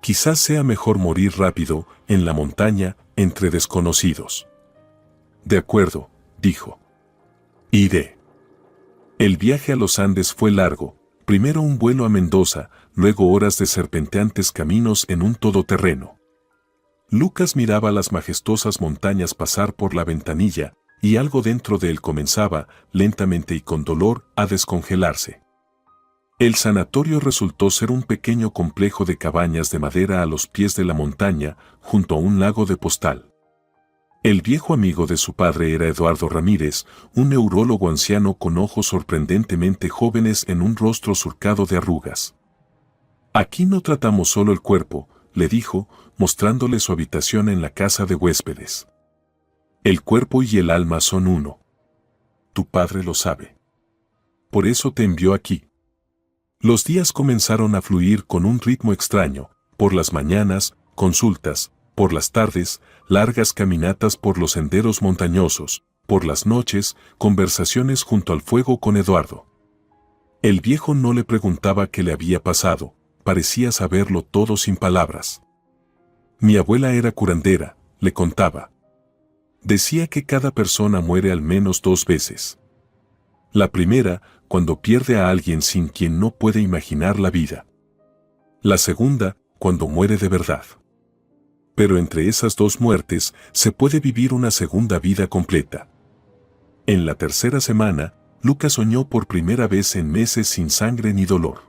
Quizás sea mejor morir rápido, en la montaña, entre desconocidos. De acuerdo, dijo. Iré. El viaje a los Andes fue largo, primero un vuelo a Mendoza, luego horas de serpenteantes caminos en un todoterreno. Lucas miraba las majestuosas montañas pasar por la ventanilla, y algo dentro de él comenzaba, lentamente y con dolor, a descongelarse. El sanatorio resultó ser un pequeño complejo de cabañas de madera a los pies de la montaña, junto a un lago de postal. El viejo amigo de su padre era Eduardo Ramírez, un neurólogo anciano con ojos sorprendentemente jóvenes en un rostro surcado de arrugas. «Aquí no tratamos solo el cuerpo», le dijo, mostrándole su habitación en la casa de huéspedes. «El cuerpo y el alma son uno. Tu padre lo sabe. Por eso te envió aquí». Los días comenzaron a fluir con un ritmo extraño, por las mañanas, consultas, por las tardes, largas caminatas por los senderos montañosos, por las noches, conversaciones junto al fuego con Eduardo. El viejo no le preguntaba qué le había pasado, parecía saberlo todo sin palabras. «Mi abuela era curandera», le contaba. «Decía que cada persona muere al menos 2 veces. La primera, cuando pierde a alguien sin quien no puede imaginar la vida. La segunda, cuando muere de verdad. Pero entre esas 2 muertes se puede vivir una segunda vida completa». En la tercera semana, Lucas soñó por primera vez en meses sin sangre ni dolor.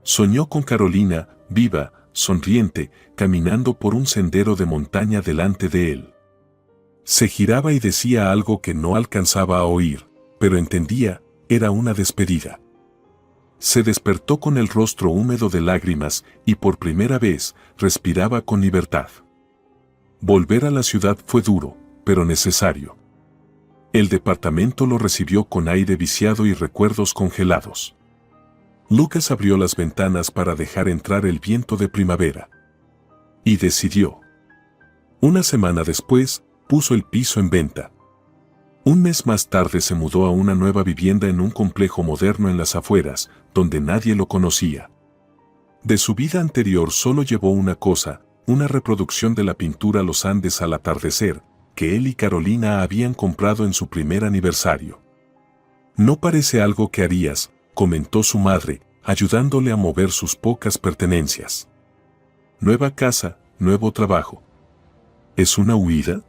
Soñó con Carolina, viva, sonriente, caminando por un sendero de montaña delante de él. Se giraba y decía algo que no alcanzaba a oír, pero entendía, era una despedida. Se despertó con el rostro húmedo de lágrimas y por primera vez respiraba con libertad. Volver a la ciudad fue duro, pero necesario. El departamento lo recibió con aire viciado y recuerdos congelados. Lucas abrió las ventanas para dejar entrar el viento de primavera. Y decidió. Una semana después, puso el piso en venta. Un mes más tarde se mudó a una nueva vivienda en un complejo moderno en las afueras, donde nadie lo conocía. De su vida anterior solo llevó una cosa, una reproducción de la pintura Los Andes al atardecer, que él y Carolina habían comprado en su primer aniversario. «No parece algo que harías», comentó su madre, ayudándole a mover sus pocas pertenencias. «Nueva casa, nuevo trabajo». «¿Es una huida?»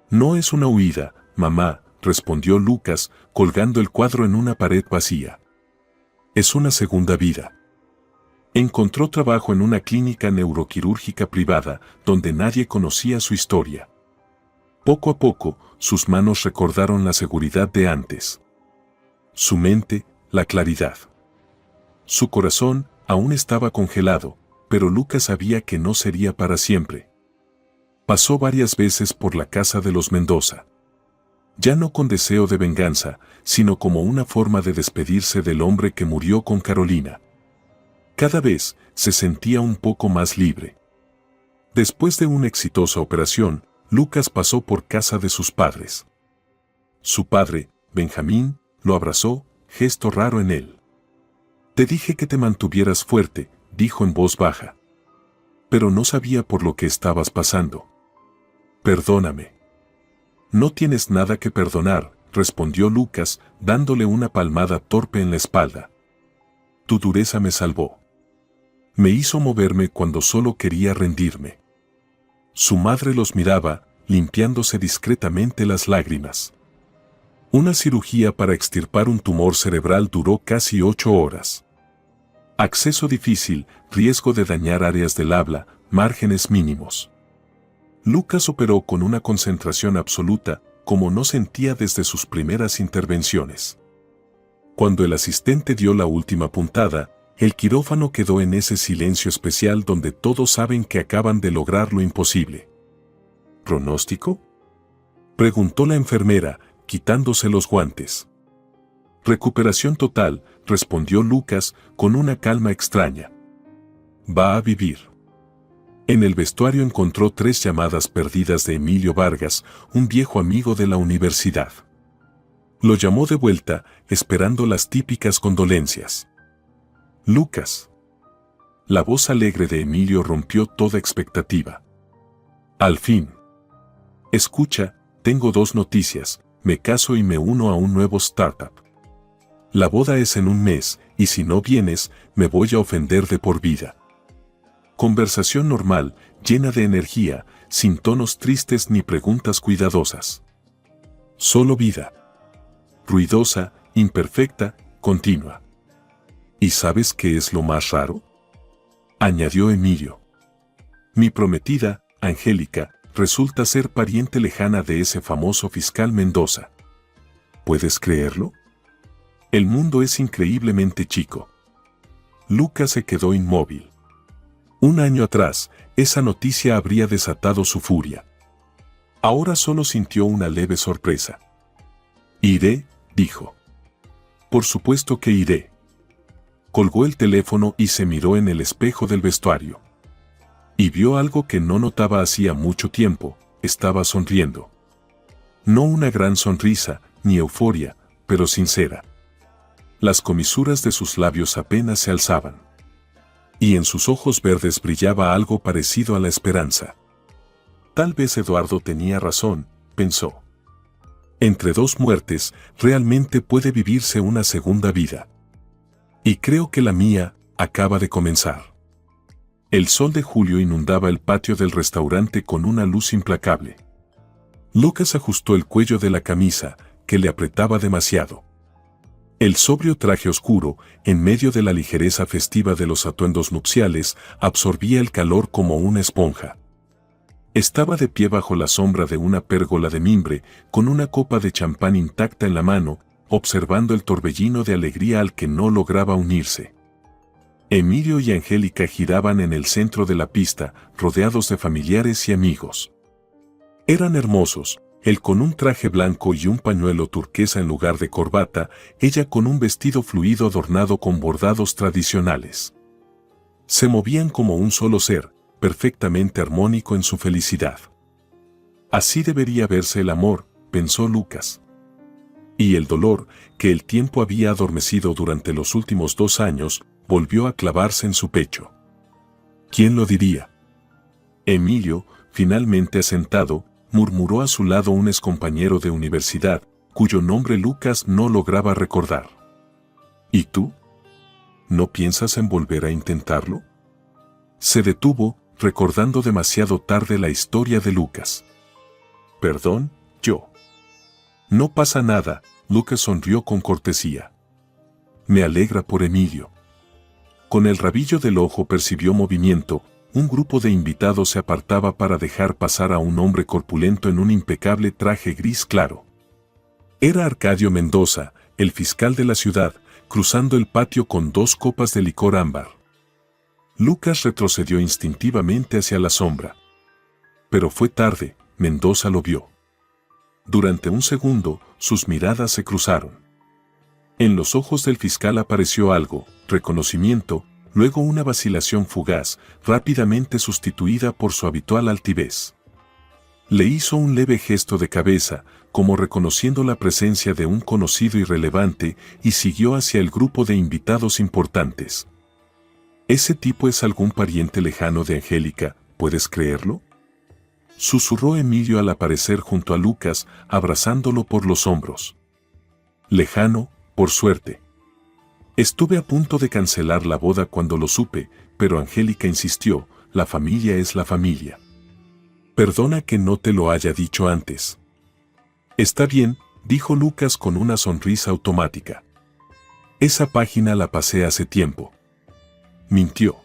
«No es una huida, mamá», respondió Lucas, colgando el cuadro en una pared vacía. «Es una segunda vida». Encontró trabajo en una clínica neuroquirúrgica privada, donde nadie conocía su historia. Poco a poco, sus manos recordaron la seguridad de antes. Su mente, la claridad. Su corazón aún estaba congelado, pero Lucas sabía que no sería para siempre. Pasó varias veces por la casa de los Mendoza. Ya no con deseo de venganza, sino como una forma de despedirse del hombre que murió con Carolina. Cada vez se sentía un poco más libre. Después de una exitosa operación, Lucas pasó por casa de sus padres. Su padre, Benjamín, lo abrazó, gesto raro en él. «Te dije que te mantuvieras fuerte», dijo en voz baja. «Pero no sabía por lo que estabas pasando. Perdóname». «No tienes nada que perdonar», respondió Lucas, dándole una palmada torpe en la espalda. «Tu dureza me salvó. Me hizo moverme cuando solo quería rendirme». Su madre los miraba, limpiándose discretamente las lágrimas. Una cirugía para extirpar un tumor cerebral duró casi 8 horas. Acceso difícil, riesgo de dañar áreas del habla, márgenes mínimos. Lucas operó con una concentración absoluta, como no sentía desde sus primeras intervenciones. Cuando el asistente dio la última puntada, el quirófano quedó en ese silencio especial donde todos saben que acaban de lograr lo imposible. ¿Pronóstico?, preguntó la enfermera, quitándose los guantes. «Recuperación total», respondió Lucas con una calma extraña. «Va a vivir». En el vestuario encontró 3 llamadas perdidas de Emilio Vargas, un viejo amigo de la universidad. Lo llamó de vuelta, esperando las típicas condolencias. «Lucas». La voz alegre de Emilio rompió toda expectativa. «Al fin». «Escucha, tengo 2 noticias, me caso y me uno a un nuevo startup. La boda es en un mes, y si no vienes, me voy a ofender de por vida». Conversación normal, llena de energía, sin tonos tristes ni preguntas cuidadosas. Solo vida. Ruidosa, imperfecta, continua. ¿Y sabes qué es lo más raro?, añadió Emilio. Mi prometida, Angélica, resulta ser pariente lejana de ese famoso fiscal Mendoza. ¿Puedes creerlo? El mundo es increíblemente chico. Lucas se quedó inmóvil. Un año atrás, esa noticia habría desatado su furia. Ahora solo sintió una leve sorpresa. Iré, dijo. Por supuesto que iré. Colgó el teléfono y se miró en el espejo del vestuario. Y vio algo que no notaba hacía mucho tiempo: estaba sonriendo. No una gran sonrisa, ni euforia, pero sincera. Las comisuras de sus labios apenas se alzaban. Y en sus ojos verdes brillaba algo parecido a la esperanza. Tal vez Eduardo tenía razón, pensó. Entre dos muertes, realmente puede vivirse una segunda vida. Y creo que la mía acaba de comenzar. El sol de julio inundaba el patio del restaurante con una luz implacable. Lucas ajustó el cuello de la camisa, que le apretaba demasiado. El sobrio traje oscuro, en medio de la ligereza festiva de los atuendos nupciales, absorbía el calor como una esponja. Estaba de pie bajo la sombra de una pérgola de mimbre, con una copa de champán intacta en la mano, observando el torbellino de alegría al que no lograba unirse. Emilio y Angélica giraban en el centro de la pista, rodeados de familiares y amigos. Eran hermosos, él con un traje blanco y un pañuelo turquesa en lugar de corbata, ella con un vestido fluido adornado con bordados tradicionales. Se movían como un solo ser, perfectamente armónico en su felicidad. Así debería verse el amor, pensó Lucas. Y el dolor, que el tiempo había adormecido durante los últimos 2 años, volvió a clavarse en su pecho. ¿Quién lo diría? Emilio, finalmente asentado, murmuró a su lado un excompañero de universidad, cuyo nombre Lucas no lograba recordar. ¿Y tú? ¿No piensas en volver a intentarlo? Se detuvo, recordando demasiado tarde la historia de Lucas. Perdón, yo. No pasa nada, Lucas sonrió con cortesía. Me alegra por Emilio. Con el rabillo del ojo percibió movimiento. Un grupo de invitados se apartaba para dejar pasar a un hombre corpulento en un impecable traje gris claro. Era Arcadio Mendoza, el fiscal de la ciudad, cruzando el patio con 2 copas de licor ámbar. Lucas retrocedió instintivamente hacia la sombra. Pero fue tarde, Mendoza lo vio. Durante un segundo, sus miradas se cruzaron. En los ojos del fiscal apareció algo: reconocimiento, luego una vacilación fugaz, rápidamente sustituida por su habitual altivez. Le hizo un leve gesto de cabeza, como reconociendo la presencia de un conocido irrelevante, y siguió hacia el grupo de invitados importantes. «Ese tipo es algún pariente lejano de Angélica, ¿puedes creerlo?», susurró Emilio al aparecer junto a Lucas, abrazándolo por los hombros. «Lejano, por suerte. Estuve a punto de cancelar la boda cuando lo supe, pero Angélica insistió, la familia es la familia. Perdona que no te lo haya dicho antes». «Está bien», dijo Lucas con una sonrisa automática. «Esa página la pasé hace tiempo». Mintió.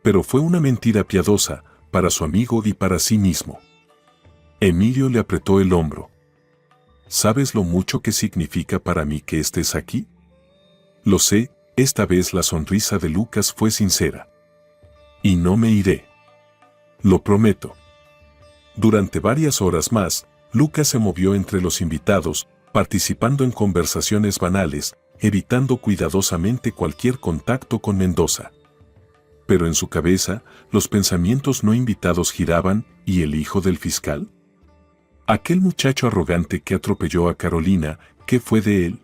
Pero fue una mentira piadosa, para su amigo y para sí mismo. Emilio le apretó el hombro. ¿Sabes lo mucho que significa para mí que estés aquí? Lo sé. Esta vez la sonrisa de Lucas fue sincera. Y no me iré. Lo prometo. Durante varias horas más, Lucas se movió entre los invitados, participando en conversaciones banales, evitando cuidadosamente cualquier contacto con Mendoza. Pero en su cabeza, los pensamientos no invitados giraban. ¿Y el hijo del fiscal? Aquel muchacho arrogante que atropelló a Carolina, ¿qué fue de él?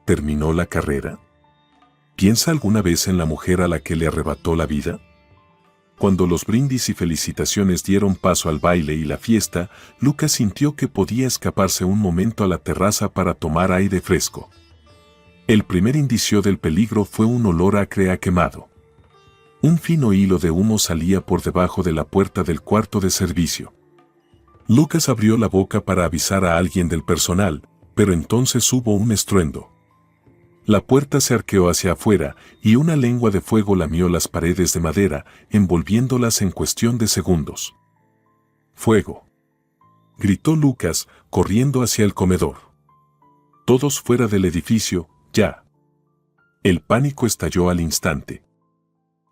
¿Terminó la carrera? ¿Piensa alguna vez en la mujer a la que le arrebató la vida? Cuando los brindis y felicitaciones dieron paso al baile y la fiesta, Lucas sintió que podía escaparse un momento a la terraza para tomar aire fresco. El primer indicio del peligro fue un olor acre a quemado. Un fino hilo de humo salía por debajo de la puerta del cuarto de servicio. Lucas abrió la boca para avisar a alguien del personal, pero entonces hubo un estruendo. La puerta se arqueó hacia afuera y una lengua de fuego lamió las paredes de madera, envolviéndolas en cuestión de segundos. ¡Fuego!, gritó Lucas, corriendo hacia el comedor. Todos fuera del edificio, ya. El pánico estalló al instante.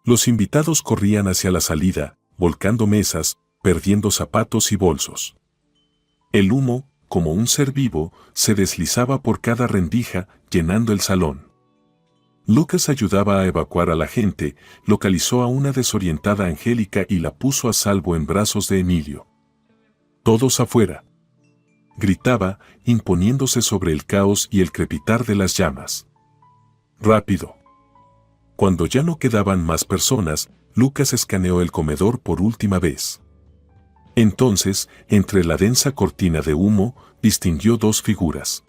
Los invitados corrían hacia la salida, volcando mesas, perdiendo zapatos y bolsos. El humo, como un ser vivo, se deslizaba por cada rendija, llenando el salón. Lucas ayudaba a evacuar a la gente, localizó a una desorientada Angélica y la puso a salvo en brazos de Emilio. «Todos afuera», gritaba, imponiéndose sobre el caos y el crepitar de las llamas. «Rápido». Cuando ya no quedaban más personas, Lucas escaneó el comedor por última vez. Entonces, entre la densa cortina de humo, distinguió dos figuras.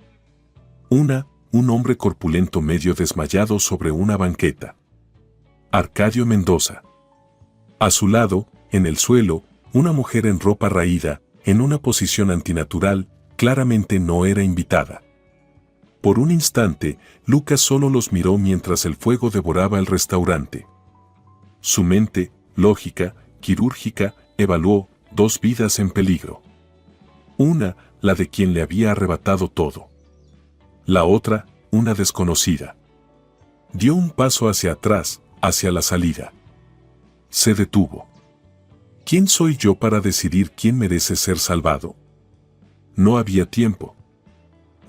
Una, un hombre corpulento medio desmayado sobre una banqueta. Arcadio Mendoza. A su lado, en el suelo, una mujer en ropa raída, en una posición antinatural, claramente no era invitada. Por un instante, Lucas solo los miró mientras el fuego devoraba el restaurante. Su mente, lógica, quirúrgica, evaluó 2 vidas en peligro. Una, la de quien le había arrebatado todo. La otra, una desconocida. Dio un paso hacia atrás, hacia la salida. Se detuvo. ¿Quién soy yo para decidir quién merece ser salvado? No había tiempo.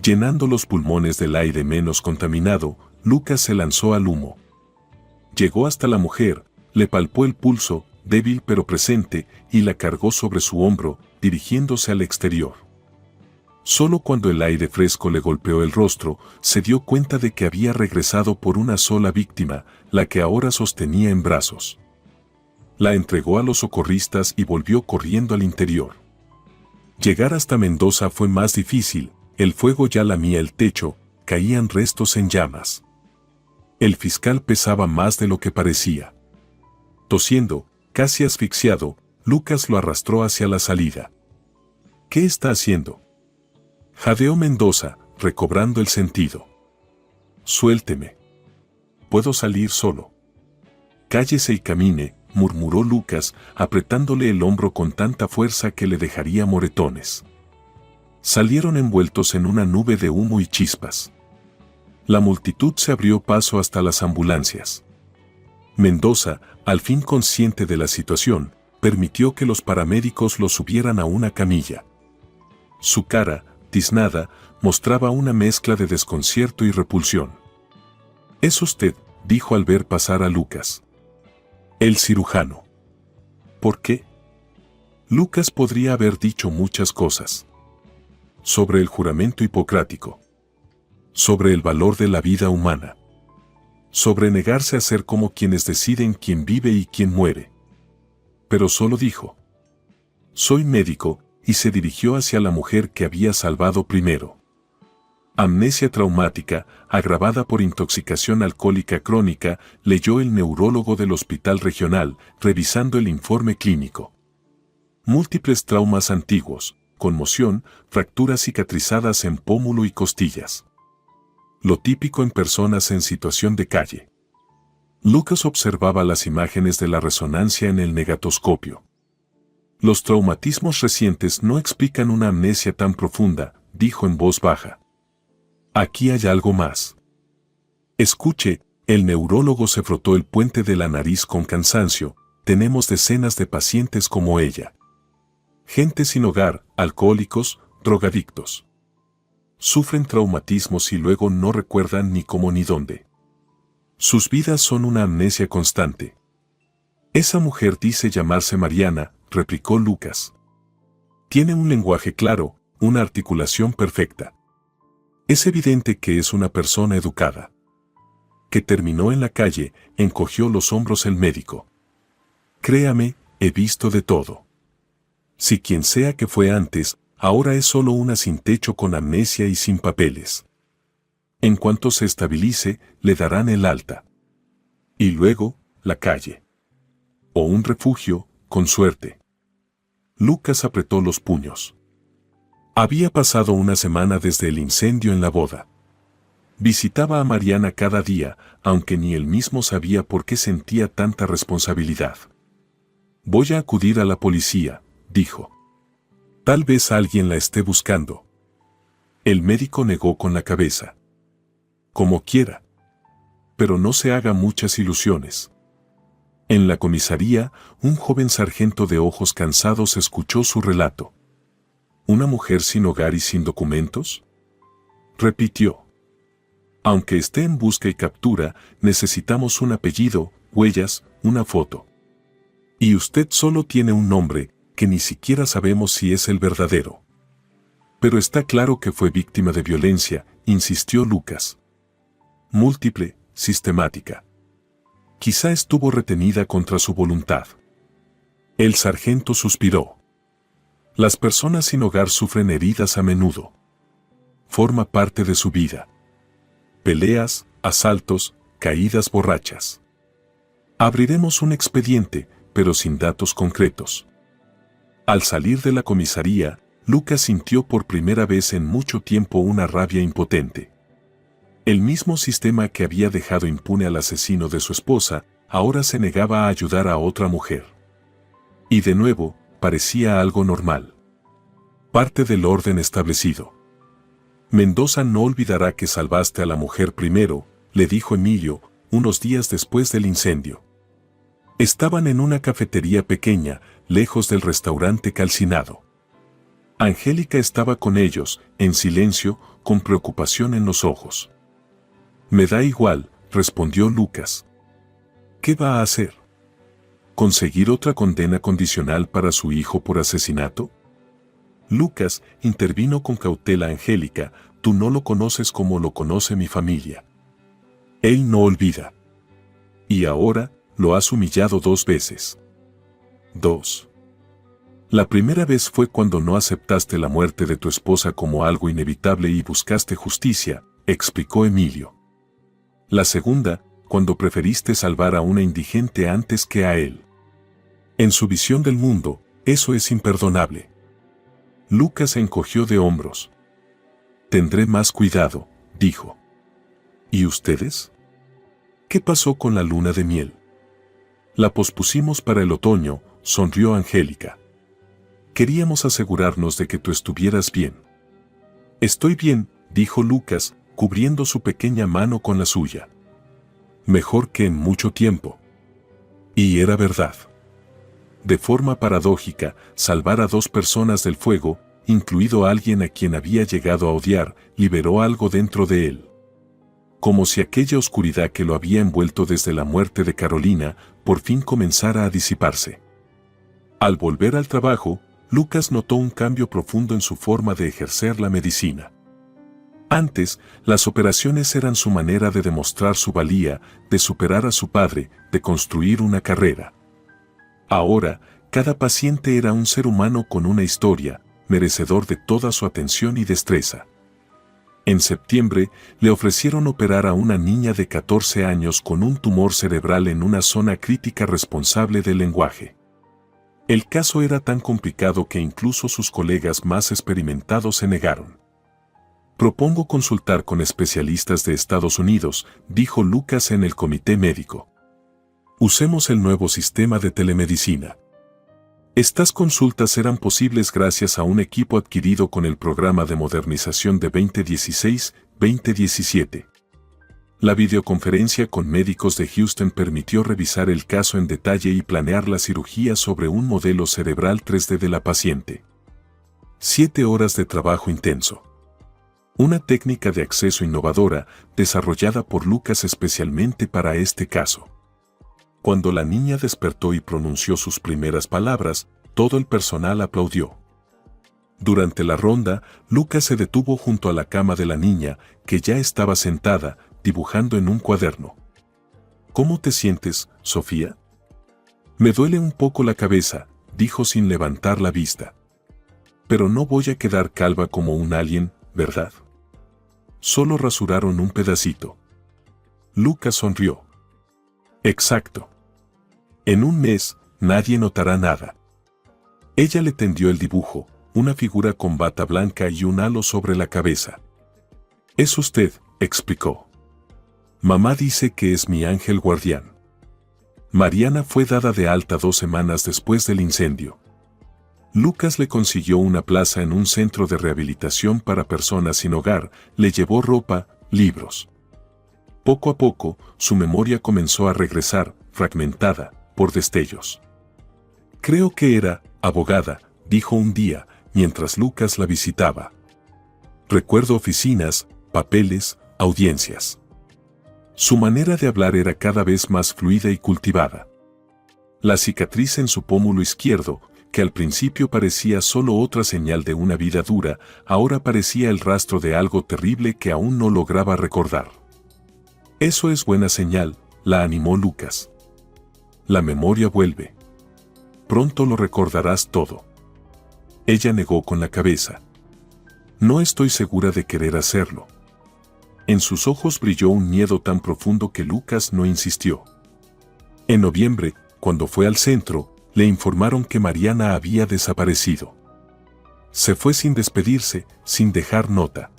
Llenando los pulmones del aire menos contaminado, Lucas se lanzó al humo. Llegó hasta la mujer, le palpó el pulso, débil pero presente, y la cargó sobre su hombro, dirigiéndose al exterior. Solo cuando el aire fresco le golpeó el rostro, se dio cuenta de que había regresado por una sola víctima, la que ahora sostenía en brazos. La entregó a los socorristas y volvió corriendo al interior. Llegar hasta Mendoza fue más difícil, el fuego ya lamía el techo, caían restos en llamas. El fiscal pesaba más de lo que parecía. Tosiendo, casi asfixiado, Lucas lo arrastró hacia la salida. ¿Qué está haciendo?, jadeó Mendoza, recobrando el sentido. Suélteme. Puedo salir solo. Cállese y camine, murmuró Lucas, apretándole el hombro con tanta fuerza que le dejaría moretones. Salieron envueltos en una nube de humo y chispas. La multitud se abrió paso hasta las ambulancias. Mendoza, al fin consciente de la situación, permitió que los paramédicos lo subieran a una camilla. Su cara, tiznada, mostraba una mezcla de desconcierto y repulsión. «Es usted», dijo al ver pasar a Lucas. «El cirujano». ¿Por qué? Lucas podría haber dicho muchas cosas. Sobre el juramento hipocrático. Sobre el valor de la vida humana. Sobre negarse a ser como quienes deciden quién vive y quién muere. Pero solo dijo: «Soy médico», y se dirigió hacia la mujer que había salvado primero. Amnesia traumática, agravada por intoxicación alcohólica crónica, leyó el neurólogo del hospital regional, revisando el informe clínico. Múltiples traumas antiguos, conmoción, fracturas cicatrizadas en pómulo y costillas. Lo típico en personas en situación de calle. Lucas observaba las imágenes de la resonancia en el negatoscopio. Los traumatismos recientes no explican una amnesia tan profunda, dijo en voz baja. Aquí hay algo más. Escuche, el neurólogo se frotó el puente de la nariz con cansancio, tenemos decenas de pacientes como ella. Gente sin hogar, alcohólicos, drogadictos. Sufren traumatismos y luego no recuerdan ni cómo ni dónde. Sus vidas son una amnesia constante. Esa mujer dice llamarse Mariana, replicó Lucas. Tiene un lenguaje claro, una articulación perfecta. Es evidente que es una persona educada. Que terminó en la calle, encogió los hombros el médico. Créame, he visto de todo. Si quien sea que fue antes, ahora es solo una sin techo con amnesia y sin papeles. En cuanto se estabilice, le darán el alta. Y luego, la calle. O un refugio, con suerte. Lucas apretó los puños. Había pasado una semana desde el incendio en la boda. Visitaba a Mariana cada día, aunque ni él mismo sabía por qué sentía tanta responsabilidad. Voy a acudir a la policía, dijo. Tal vez alguien la esté buscando. El médico negó con la cabeza. Como quiera. Pero no se haga muchas ilusiones. En la comisaría, un joven sargento de ojos cansados escuchó su relato. ¿Una mujer sin hogar y sin documentos? Repitió. Aunque esté en busca y captura, necesitamos un apellido, huellas, una foto. Y usted solo tiene un nombre, que ni siquiera sabemos si es el verdadero. Pero está claro que fue víctima de violencia, insistió Lucas. Múltiple, sistemática. Quizá estuvo retenida contra su voluntad. El sargento suspiró. Las personas sin hogar sufren heridas a menudo. Forma parte de su vida. Peleas, asaltos, caídas borrachas. Abriremos un expediente, pero sin datos concretos. Al salir de la comisaría, Lucas sintió por primera vez en mucho tiempo una rabia impotente. El mismo sistema que había dejado impune al asesino de su esposa, ahora se negaba a ayudar a otra mujer. Y de nuevo, parecía algo normal. Parte del orden establecido. Mendoza no olvidará que salvaste a la mujer primero, le dijo Emilio, unos días después del incendio. Estaban en una cafetería pequeña, lejos del restaurante calcinado. Angélica estaba con ellos, en silencio, con preocupación en los ojos. Me da igual, respondió Lucas. ¿Qué va a hacer? ¿Conseguir otra condena condicional para su hijo por asesinato? Lucas intervino con cautela. Angélica, tú no lo conoces como lo conoce mi familia. Él no olvida. Y ahora, lo has humillado 2 veces. 2. La primera vez fue cuando no aceptaste la muerte de tu esposa como algo inevitable y buscaste justicia, explicó Emilio. La segunda, cuando preferiste salvar a una indigente antes que a él. En su visión del mundo, eso es imperdonable. Lucas se encogió de hombros. Tendré más cuidado, dijo. ¿Y ustedes? ¿Qué pasó con la luna de miel? La pospusimos para el otoño, sonrió Angélica. Queríamos asegurarnos de que tú estuvieras bien. Estoy bien, dijo Lucas, cubriendo su pequeña mano con la suya. Mejor que en mucho tiempo. Y era verdad. De forma paradójica, salvar a 2 personas del fuego, incluido a alguien a quien había llegado a odiar, liberó algo dentro de él. Como si aquella oscuridad que lo había envuelto desde la muerte de Carolina, por fin comenzara a disiparse. Al volver al trabajo, Lucas notó un cambio profundo en su forma de ejercer la medicina. Antes, las operaciones eran su manera de demostrar su valía, de superar a su padre, de construir una carrera. Ahora, cada paciente era un ser humano con una historia, merecedor de toda su atención y destreza. En septiembre, le ofrecieron operar a una niña de 14 años con un tumor cerebral en una zona crítica responsable del lenguaje. El caso era tan complicado que incluso sus colegas más experimentados se negaron. Propongo consultar con especialistas de Estados Unidos, dijo Lucas en el comité médico. Usemos el nuevo sistema de telemedicina. Estas consultas eran posibles gracias a un equipo adquirido con el programa de modernización de 2016-2017. La videoconferencia con médicos de Houston permitió revisar el caso en detalle y planear la cirugía sobre un modelo cerebral 3D de la paciente. 7 horas de trabajo intenso. Una técnica de acceso innovadora, desarrollada por Lucas especialmente para este caso. Cuando la niña despertó y pronunció sus primeras palabras, todo el personal aplaudió. Durante la ronda, Lucas se detuvo junto a la cama de la niña, que ya estaba sentada, dibujando en un cuaderno. ¿Cómo te sientes, Sofía? Me duele un poco la cabeza, dijo sin levantar la vista. Pero no voy a quedar calva como un alien, ¿verdad? Solo rasuraron un pedacito. Lucas sonrió. Exacto. En un mes, nadie notará nada. Ella le tendió el dibujo, una figura con bata blanca y un halo sobre la cabeza. Es usted, explicó. Mamá dice que es mi ángel guardián. Mariana fue dada de alta 2 semanas después del incendio. Lucas le consiguió una plaza en un centro de rehabilitación para personas sin hogar, le llevó ropa, libros. Poco a poco, su memoria comenzó a regresar, fragmentada, por destellos. Creo que era abogada, dijo un día, mientras Lucas la visitaba. Recuerdo oficinas, papeles, audiencias. Su manera de hablar era cada vez más fluida y cultivada. La cicatriz en su pómulo izquierdo, que al principio parecía solo otra señal de una vida dura, ahora parecía el rastro de algo terrible que aún no lograba recordar. Eso es buena señal, la animó Lucas. La memoria vuelve. Pronto lo recordarás todo. Ella negó con la cabeza. No estoy segura de querer hacerlo. En sus ojos brilló un miedo tan profundo que Lucas no insistió. En noviembre, cuando fue al centro, le informaron que Mariana había desaparecido. Se fue sin despedirse, sin dejar nota.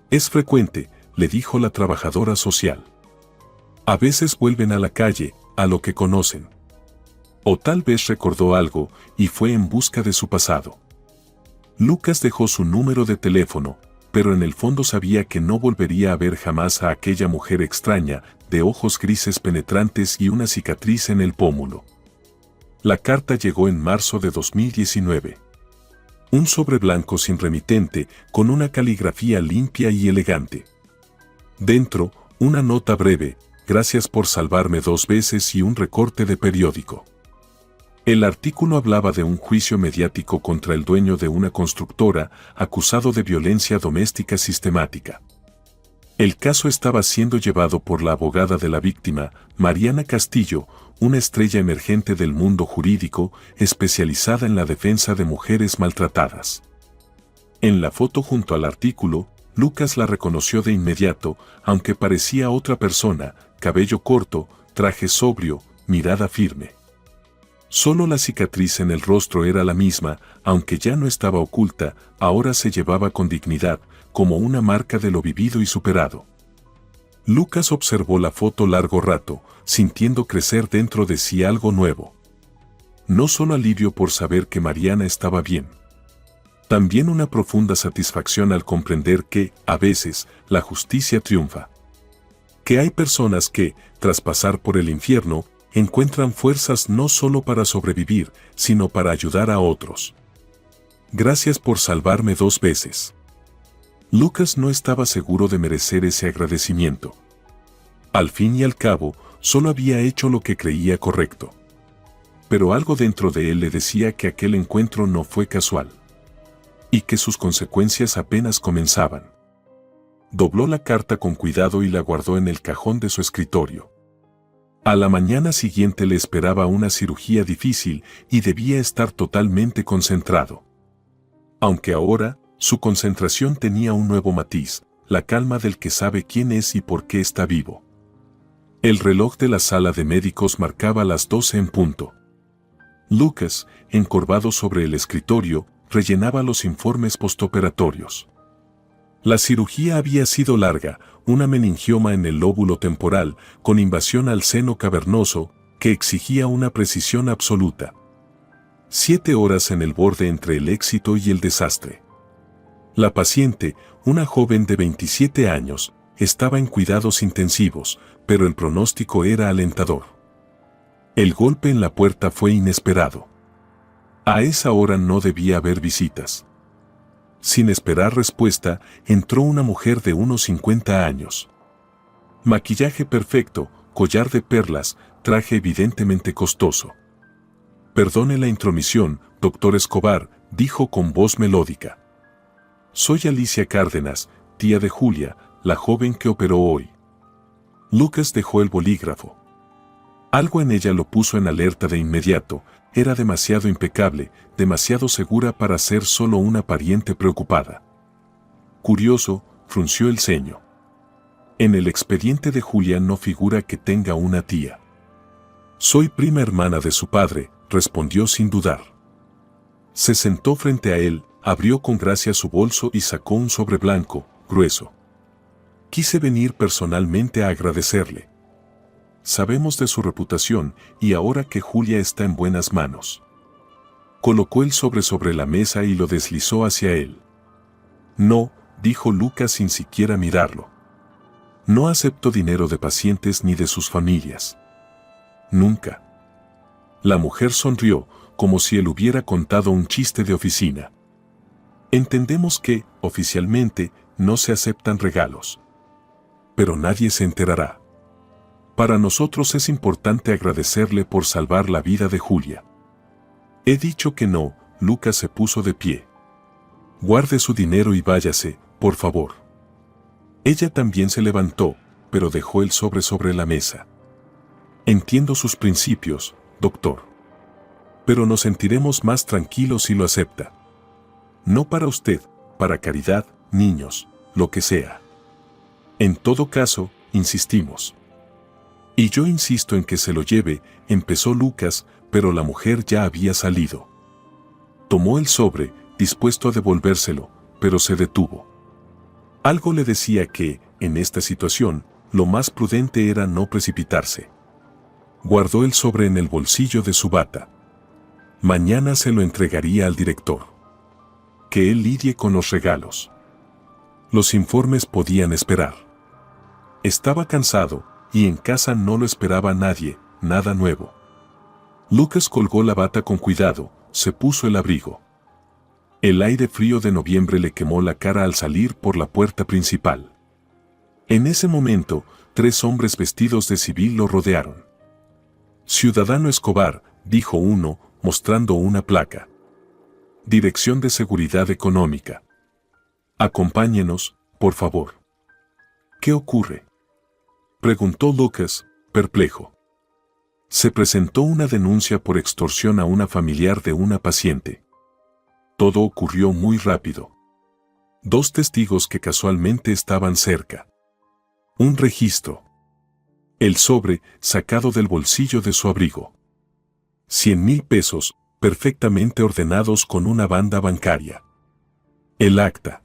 Es frecuente, le dijo la trabajadora social. A veces vuelven a la calle, a lo que conocen. O tal vez recordó algo y fue en busca de su pasado. Lucas dejó su número de teléfono, pero en el fondo sabía que no volvería a ver jamás a aquella mujer extraña, de ojos grises penetrantes y una cicatriz en el pómulo. La carta llegó en marzo de 2019. Un sobre blanco sin remitente, con una caligrafía limpia y elegante. Dentro, una nota breve, gracias por salvarme 2 veces y un recorte de periódico. El artículo hablaba de un juicio mediático contra el dueño de una constructora, acusado de violencia doméstica sistemática. El caso estaba siendo llevado por la abogada de la víctima, Mariana Castillo, una estrella emergente del mundo jurídico, especializada en la defensa de mujeres maltratadas. En la foto junto al artículo, Lucas la reconoció de inmediato, aunque parecía otra persona, cabello corto, traje sobrio, mirada firme. Solo la cicatriz en el rostro era la misma, aunque ya no estaba oculta, ahora se llevaba con dignidad, como una marca de lo vivido y superado. Lucas observó la foto largo rato, sintiendo crecer dentro de sí algo nuevo. No solo alivio por saber que Mariana estaba bien. También una profunda satisfacción al comprender que, a veces, la justicia triunfa. Que hay personas que, tras pasar por el infierno, encuentran fuerzas no solo para sobrevivir, sino para ayudar a otros. Gracias por salvarme 2 veces. Lucas no estaba seguro de merecer ese agradecimiento. Al fin y al cabo, solo había hecho lo que creía correcto. Pero algo dentro de él le decía que aquel encuentro no fue casual. Y que sus consecuencias apenas comenzaban. Dobló la carta con cuidado y la guardó en el cajón de su escritorio. A la mañana siguiente le esperaba una cirugía difícil y debía estar totalmente concentrado. Aunque ahora, su concentración tenía un nuevo matiz, la calma del que sabe quién es y por qué está vivo. El reloj de la sala de médicos marcaba las 12 en punto. Lucas, encorvado sobre el escritorio, rellenaba los informes postoperatorios. La cirugía había sido larga, una meningioma en el lóbulo temporal, con invasión al seno cavernoso, que exigía una precisión absoluta. 7 horas en el borde entre el éxito y el desastre. La paciente, una joven de 27 años, estaba en cuidados intensivos, pero el pronóstico era alentador. El golpe en la puerta fue inesperado. A esa hora no debía haber visitas. Sin esperar respuesta, entró una mujer de unos 50 años. Maquillaje perfecto, collar de perlas, traje evidentemente costoso. Perdone la intromisión, doctor Escobar, dijo con voz melódica. Soy Alicia Cárdenas, tía de Julia, la joven que operó hoy. Lucas dejó el bolígrafo. Algo en ella lo puso en alerta de inmediato. Era demasiado impecable, demasiado segura para ser solo una pariente preocupada. Curioso, frunció el ceño. En el expediente de Julia no figura que tenga una tía. Soy prima hermana de su padre, respondió sin dudar. Se sentó frente a él, abrió con gracia su bolso y sacó un sobre blanco, grueso. Quise venir personalmente a agradecerle. Sabemos de su reputación y ahora que Julia está en buenas manos. Colocó el sobre la mesa y lo deslizó hacia él. No, dijo Lucas sin siquiera mirarlo. No acepto dinero de pacientes ni de sus familias. Nunca. La mujer sonrió, como si él hubiera contado un chiste de oficina. Entendemos que, oficialmente, no se aceptan regalos. Pero nadie se enterará. Para nosotros es importante agradecerle por salvar la vida de Julia. He dicho que no, Lucas se puso de pie. Guarde su dinero y váyase, por favor. Ella también se levantó, pero dejó el sobre la mesa. Entiendo sus principios, doctor. Pero nos sentiremos más tranquilos si lo acepta. No para usted, para caridad, niños, lo que sea. En todo caso, insistimos. Y yo insisto en que se lo lleve, empezó Lucas, pero la mujer ya había salido. Tomó el sobre, dispuesto a devolvérselo, pero se detuvo. Algo le decía que, en esta situación, lo más prudente era no precipitarse. Guardó el sobre en el bolsillo de su bata. Mañana se lo entregaría al director. Que él lidie con los regalos. Los informes podían esperar. Estaba cansado, y en casa no lo esperaba nadie, nada nuevo. Lucas colgó la bata con cuidado, se puso el abrigo. El aire frío de noviembre le quemó la cara al salir por la puerta principal. En ese momento, 3 hombres vestidos de civil lo rodearon. Ciudadano Escobar, dijo uno, mostrando una placa. Dirección de Seguridad Económica. Acompáñenos, por favor. ¿Qué ocurre?, preguntó Lucas, perplejo. Se presentó una denuncia por extorsión a una familiar de una paciente. Todo ocurrió muy rápido. 2 testigos que casualmente estaban cerca. Un registro. El sobre, sacado del bolsillo de su abrigo. 100,000 pesos, perfectamente ordenados con una banda bancaria. El acta.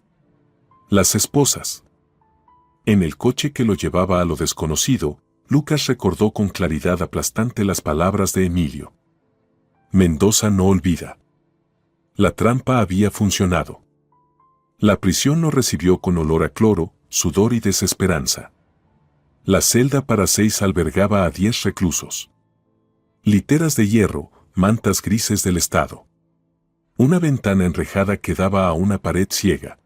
Las esposas. En el coche que lo llevaba a lo desconocido, Lucas recordó con claridad aplastante las palabras de Emilio. Mendoza no olvida. La trampa había funcionado. La prisión lo recibió con olor a cloro, sudor y desesperanza. La celda para 6 albergaba a 10 reclusos. Literas de hierro, mantas grises del Estado. Una ventana enrejada que daba a una pared ciega.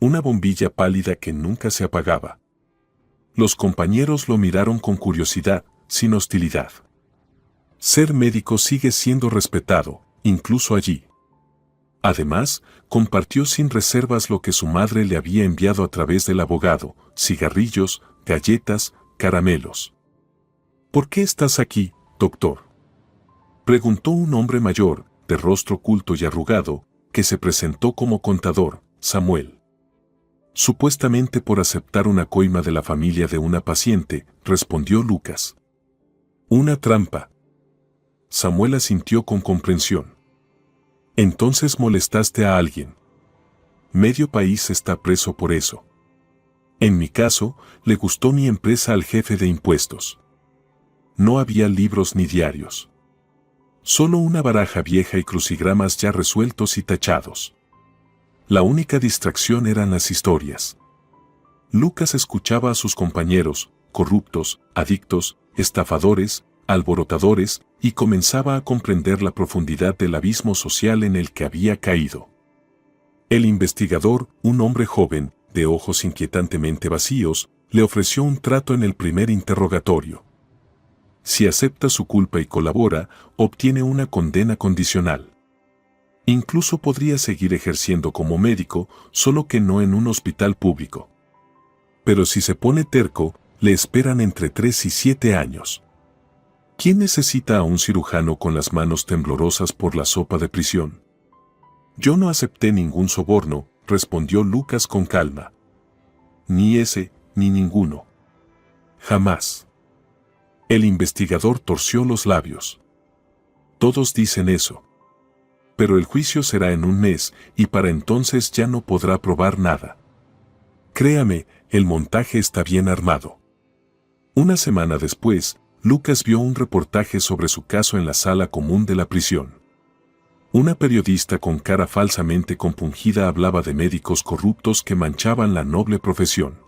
Una bombilla pálida que nunca se apagaba. Los compañeros lo miraron con curiosidad, sin hostilidad. Ser médico sigue siendo respetado, incluso allí. Además, compartió sin reservas lo que su madre le había enviado a través del abogado: cigarrillos, galletas, caramelos. ¿Por qué estás aquí, doctor?, preguntó un hombre mayor, de rostro culto y arrugado, que se presentó como contador, Samuel. Supuestamente por aceptar una coima de la familia de una paciente, respondió Lucas. Una trampa. Samuel asintió con comprensión. Entonces molestaste a alguien. Medio país está preso por eso. En mi caso, le gustó mi empresa al jefe de impuestos. No había libros ni diarios. Solo una baraja vieja y crucigramas ya resueltos y tachados. La única distracción eran las historias. Lucas escuchaba a sus compañeros, corruptos, adictos, estafadores, alborotadores, y comenzaba a comprender la profundidad del abismo social en el que había caído. El investigador, un hombre joven, de ojos inquietantemente vacíos, le ofreció un trato en el primer interrogatorio. Si acepta su culpa y colabora, obtiene una condena condicional. Incluso podría seguir ejerciendo como médico, solo que no en un hospital público. Pero si se pone terco, le esperan entre 3 y 7 años. ¿Quién necesita a un cirujano con las manos temblorosas por la sopa de prisión? Yo no acepté ningún soborno, respondió Lucas con calma. Ni ese, ni ninguno. Jamás. El investigador torció los labios. Todos dicen eso. Pero el juicio será en un mes, y para entonces ya no podrá probar nada. Créame, el montaje está bien armado. Una semana después, Lucas vio un reportaje sobre su caso en la sala común de la prisión. Una periodista con cara falsamente compungida hablaba de médicos corruptos que manchaban la noble profesión.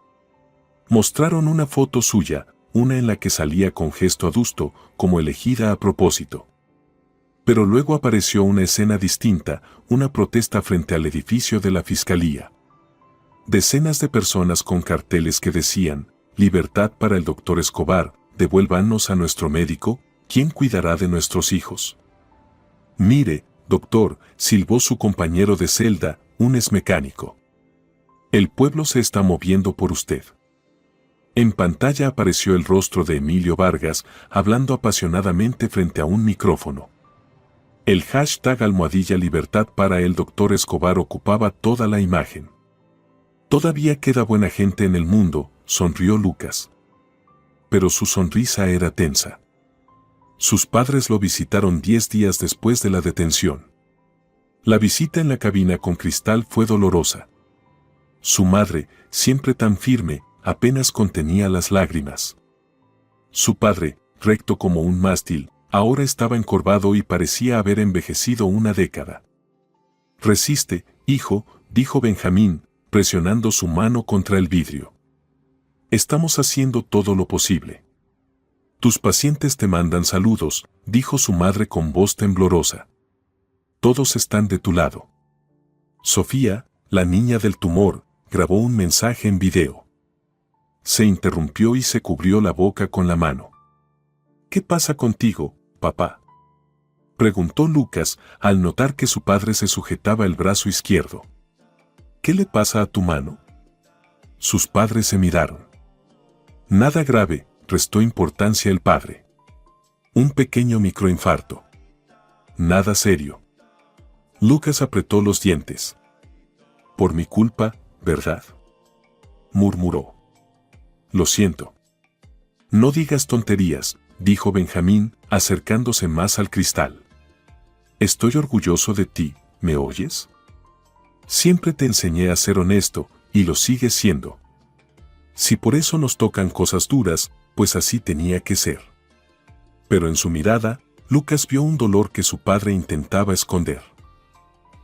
Mostraron una foto suya, una en la que salía con gesto adusto, como elegida a propósito. Pero luego apareció una escena distinta, una protesta frente al edificio de la fiscalía. Decenas de personas con carteles que decían: «Libertad para el doctor Escobar, devuélvanos a nuestro médico, ¿quién cuidará de nuestros hijos?». «Mire, doctor», silbó su compañero de celda, un exmecánico. «El pueblo se está moviendo por usted». En pantalla apareció el rostro de Emilio Vargas, hablando apasionadamente frente a un micrófono. El hashtag #libertad para el doctor Escobar ocupaba toda la imagen. «Todavía queda buena gente en el mundo», sonrió Lucas. Pero su sonrisa era tensa. Sus padres lo visitaron 10 días después de la detención. La visita en la cabina con cristal fue dolorosa. Su madre, siempre tan firme, apenas contenía las lágrimas. Su padre, recto como un mástil, ahora estaba encorvado y parecía haber envejecido una década. «Resiste, hijo», dijo Benjamín, presionando su mano contra el vidrio. «Estamos haciendo todo lo posible». «Tus pacientes te mandan saludos», dijo su madre con voz temblorosa. «Todos están de tu lado». Sofía, la niña del tumor, grabó un mensaje en video. Se interrumpió y se cubrió la boca con la mano. «¿Qué pasa contigo, papá?», preguntó Lucas al notar que su padre se sujetaba el brazo izquierdo. «¿Qué le pasa a tu mano?». Sus padres se miraron. «Nada grave», restó importancia el padre. «Un pequeño microinfarto». «Nada serio». Lucas apretó los dientes. «Por mi culpa, ¿verdad?», murmuró. «Lo siento». «No digas tonterías», dijo Benjamín, acercándose más al cristal. «Estoy orgulloso de ti, ¿me oyes? Siempre te enseñé a ser honesto, y lo sigues siendo. Si por eso nos tocan cosas duras, pues así tenía que ser». Pero en su mirada, Lucas vio un dolor que su padre intentaba esconder.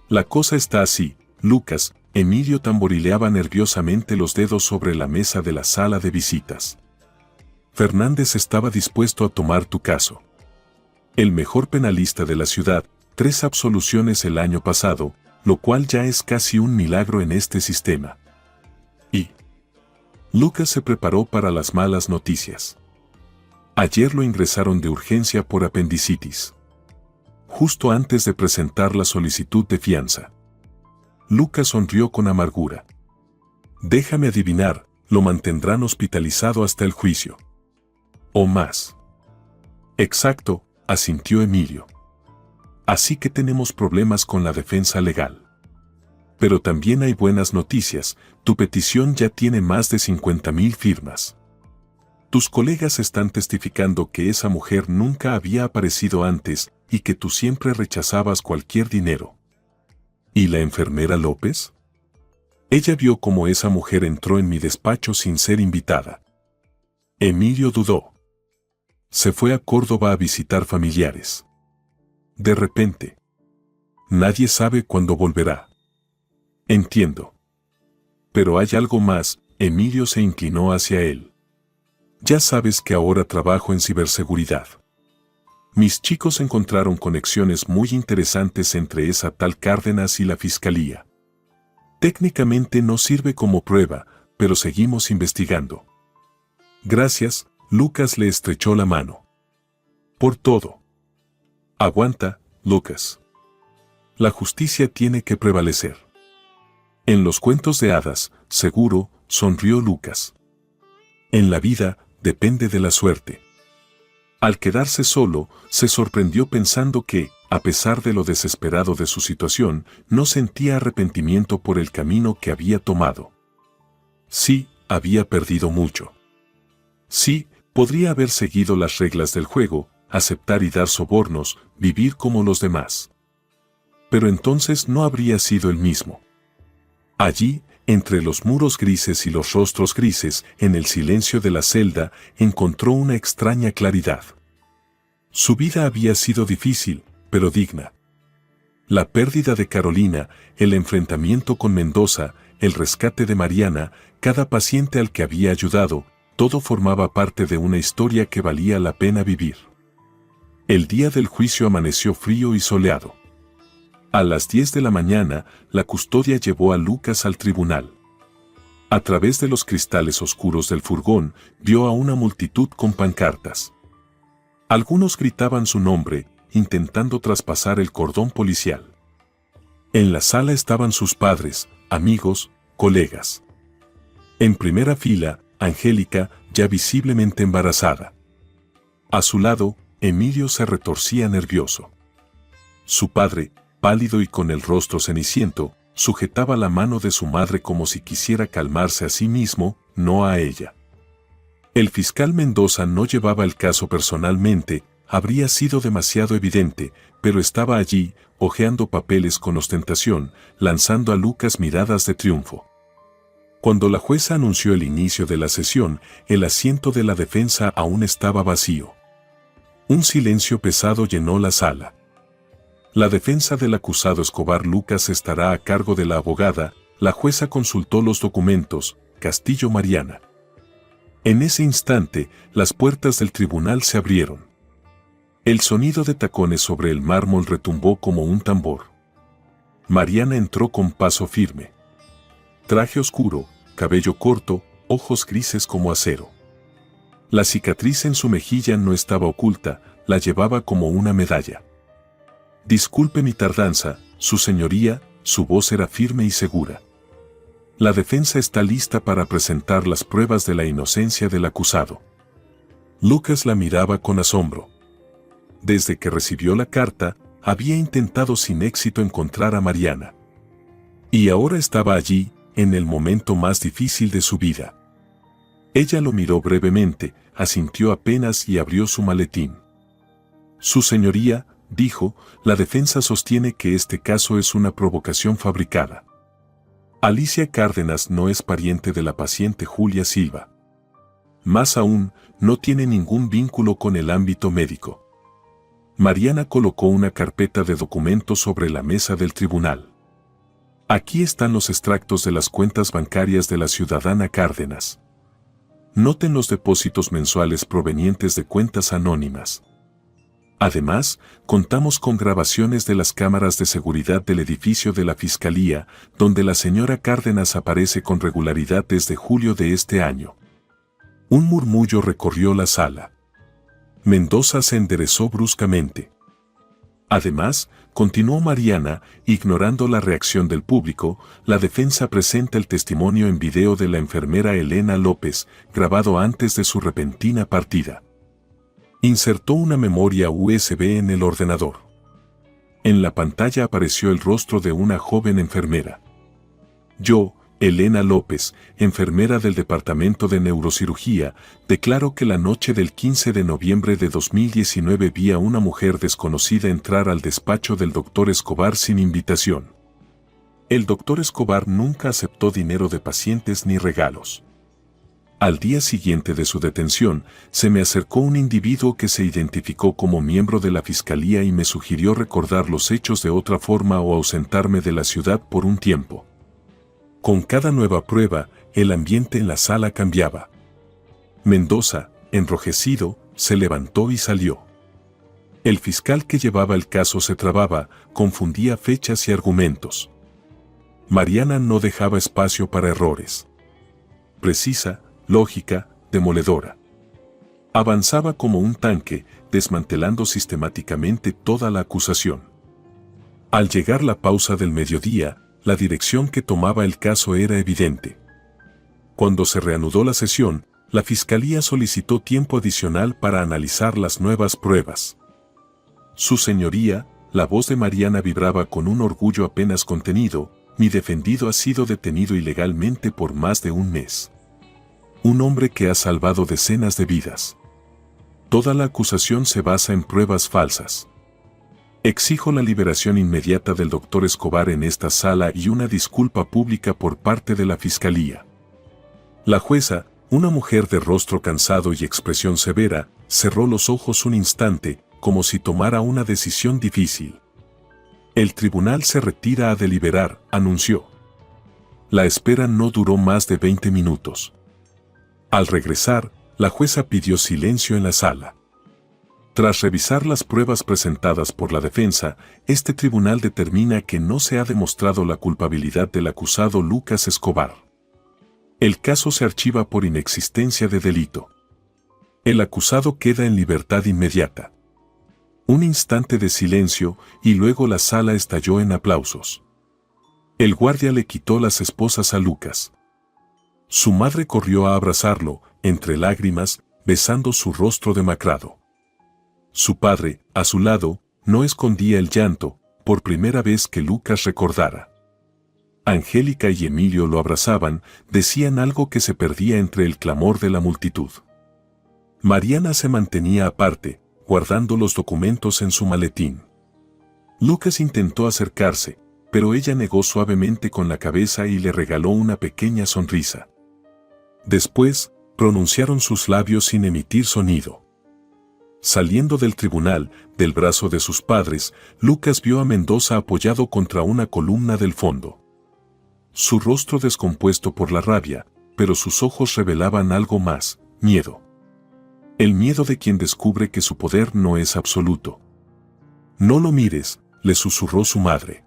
«La cosa está así, Lucas», Emilio tamborileaba nerviosamente los dedos sobre la mesa de la sala de visitas. «Fernández estaba dispuesto a tomar tu caso. El mejor penalista de la ciudad, 3 absoluciones el año pasado, lo cual ya es casi un milagro en este sistema. Y Lucas se preparó para las malas noticias. Ayer lo ingresaron de urgencia por apendicitis. Justo antes de presentar la solicitud de fianza. Lucas sonrió con amargura. «Déjame adivinar, lo mantendrán hospitalizado hasta el juicio». «O más». «Exacto», asintió Emilio. «Así que tenemos problemas con la defensa legal. Pero también hay buenas noticias, tu petición ya tiene más de 50,000 firmas. Tus colegas están testificando que esa mujer nunca había aparecido antes y que tú siempre rechazabas cualquier dinero». «¿Y la enfermera López?». «Ella vio cómo esa mujer entró en mi despacho sin ser invitada». Emilio dudó. Se fue a Córdoba a visitar familiares. De repente. Nadie sabe cuándo volverá. Entiendo. Pero hay algo más, Emilio se inclinó hacia él. Ya sabes que ahora trabajo en ciberseguridad. Mis chicos encontraron conexiones muy interesantes entre esa tal Cárdenas y la fiscalía. Técnicamente no sirve como prueba, pero seguimos investigando. Gracias, Lucas le estrechó la mano. Por todo. Aguanta, Lucas. La justicia tiene que prevalecer. En los cuentos de hadas, seguro, sonrió Lucas. En la vida, depende de la suerte. Al quedarse solo, se sorprendió pensando que, a pesar de lo desesperado de su situación, no sentía arrepentimiento por el camino que había tomado. Sí, había perdido mucho. Sí, podría haber seguido las reglas del juego, aceptar y dar sobornos, vivir como los demás. Pero entonces no habría sido el mismo. Allí, Entre los muros grises y los rostros grises, en el silencio de la celda, encontró una extraña claridad. Su vida había sido difícil, pero digna. La pérdida de Carolina, el enfrentamiento con Mendoza, el rescate de Mariana, cada paciente al que había ayudado, todo formaba parte de una historia que valía la pena vivir. El día del juicio amaneció frío y soleado. A las 10 de la mañana, la custodia llevó a Lucas al tribunal. A través de los cristales oscuros del furgón, vio a una multitud con pancartas. Algunos gritaban su nombre, intentando traspasar el cordón policial. En la sala estaban sus padres, amigos, colegas. En primera fila, Angélica, ya visiblemente embarazada. A su lado, Emilio se retorcía nervioso. Su padre, pálido y con el rostro ceniciento, sujetaba la mano de su madre como si quisiera calmarse a sí mismo, no a ella. El fiscal Mendoza no llevaba el caso personalmente, habría sido demasiado evidente, pero estaba allí, hojeando papeles con ostentación, lanzando a Lucas miradas de triunfo. Cuando la jueza anunció el inicio de la sesión, el asiento de la defensa aún estaba vacío. Un silencio pesado llenó la sala. La defensa del acusado Escobar Lucas estará a cargo de la abogada. La jueza consultó los documentos, Castillo Mariana. En ese instante, las puertas del tribunal se abrieron. El sonido de tacones sobre el mármol retumbó como un tambor. Mariana entró con paso firme. Traje oscuro, cabello corto, ojos grises como acero. La cicatriz en su mejilla no estaba oculta, la llevaba como una medalla. Disculpe mi tardanza, su señoría, su voz era firme y segura. La defensa está lista para presentar las pruebas de la inocencia del acusado. Lucas la miraba con asombro. Desde que recibió la carta, había intentado sin éxito encontrar a Mariana. Y ahora estaba allí, en el momento más difícil de su vida. Ella lo miró brevemente, asintió apenas y abrió su maletín. Su señoría, dijo, la defensa sostiene que este caso es una provocación fabricada. Alicia Cárdenas no es pariente de la paciente Julia Silva. Más aún, no tiene ningún vínculo con el ámbito médico. Mariana colocó una carpeta de documentos sobre la mesa del tribunal. Aquí están los extractos de las cuentas bancarias de la ciudadana Cárdenas. Noten los depósitos mensuales provenientes de cuentas anónimas. Además, contamos con grabaciones de las cámaras de seguridad del edificio de la Fiscalía, donde la señora Cárdenas aparece con regularidad desde julio de este año. Un murmullo recorrió la sala. Mendoza se enderezó bruscamente. Además, continuó Mariana, ignorando la reacción del público, la defensa presenta el testimonio en video de la enfermera Elena López, grabado antes de su repentina partida. Insertó una memoria USB en el ordenador. En la pantalla apareció el rostro de una joven enfermera. Yo, Elena López, enfermera del Departamento de Neurocirugía, declaro que la noche del 15 de noviembre de 2019 vi a una mujer desconocida entrar al despacho del doctor Escobar sin invitación. El doctor Escobar nunca aceptó dinero de pacientes ni regalos. Al día siguiente de su detención, se me acercó un individuo que se identificó como miembro de la Fiscalía y me sugirió recordar los hechos de otra forma o ausentarme de la ciudad por un tiempo. Con cada nueva prueba, el ambiente en la sala cambiaba. Mendoza, enrojecido, se levantó y salió. El fiscal que llevaba el caso se trababa, confundía fechas y argumentos. Mariana no dejaba espacio para errores. Precisa, lógica, demoledora. Avanzaba como un tanque, desmantelando sistemáticamente toda la acusación. Al llegar la pausa del mediodía, la dirección que tomaba el caso era evidente. Cuando se reanudó la sesión, la Fiscalía solicitó tiempo adicional para analizar las nuevas pruebas. Su señoría, la voz de Mariana vibraba con un orgullo apenas contenido, mi defendido ha sido detenido ilegalmente por más de un mes. Un hombre que ha salvado decenas de vidas. Toda la acusación se basa en pruebas falsas. Exijo la liberación inmediata del doctor Escobar en esta sala y una disculpa pública por parte de la Fiscalía. La jueza, una mujer de rostro cansado y expresión severa, cerró los ojos un instante, como si tomara una decisión difícil. El tribunal se retira a deliberar, anunció. La espera no duró más de 20 minutos. Al regresar, la jueza pidió silencio en la sala. Tras revisar las pruebas presentadas por la defensa, este tribunal determina que no se ha demostrado la culpabilidad del acusado Lucas Escobar. El caso se archiva por inexistencia de delito. El acusado queda en libertad inmediata. Un instante de silencio y luego la sala estalló en aplausos. El guardia le quitó las esposas a Lucas. Su madre corrió a abrazarlo, entre lágrimas, besando su rostro demacrado. Su padre, a su lado, no escondía el llanto, por primera vez que Lucas recordara. Angélica y Emilio lo abrazaban, decían algo que se perdía entre el clamor de la multitud. Mariana se mantenía aparte, guardando los documentos en su maletín. Lucas intentó acercarse, pero ella negó suavemente con la cabeza y le regaló una pequeña sonrisa. Después, pronunciaron sus labios sin emitir sonido. Saliendo del tribunal, del brazo de sus padres, Lucas vio a Mendoza apoyado contra una columna del fondo. Su rostro descompuesto por la rabia, pero sus ojos revelaban algo más, miedo. El miedo de quien descubre que su poder no es absoluto. No lo mires, le susurró su madre.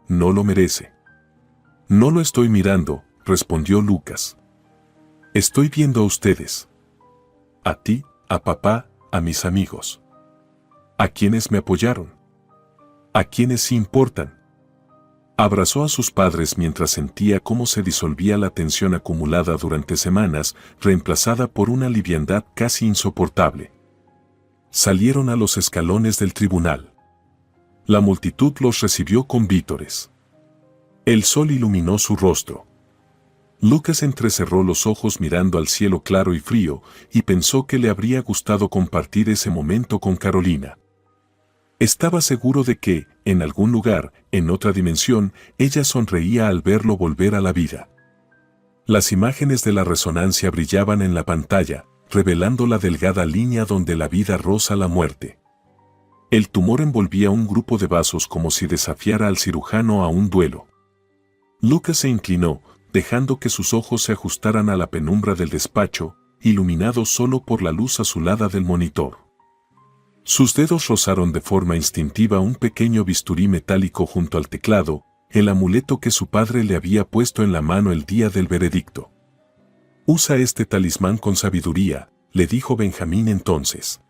No lo merece. No lo estoy mirando, respondió Lucas. Estoy viendo a ustedes. A ti, a papá, a mis amigos. A quienes me apoyaron. A quienes sí importan. Abrazó a sus padres mientras sentía cómo se disolvía la tensión acumulada durante semanas, reemplazada por una liviandad casi insoportable. Salieron a los escalones del tribunal. La multitud los recibió con vítores. El sol iluminó su rostro. Lucas entrecerró los ojos mirando al cielo claro y frío, y pensó que le habría gustado compartir ese momento con Carolina. Estaba seguro de que, en algún lugar, en otra dimensión, ella sonreía al verlo volver a la vida. Las imágenes de la resonancia brillaban en la pantalla, revelando la delgada línea donde la vida roza la muerte. El tumor envolvía un grupo de vasos como si desafiara al cirujano a un duelo. Lucas se inclinó, dejando que sus ojos se ajustaran a la penumbra del despacho, iluminado solo por la luz azulada del monitor. Sus dedos rozaron de forma instintiva un pequeño bisturí metálico junto al teclado, el amuleto que su padre le había puesto en la mano el día del veredicto. «Usa este talismán con sabiduría», le dijo Benjamín entonces.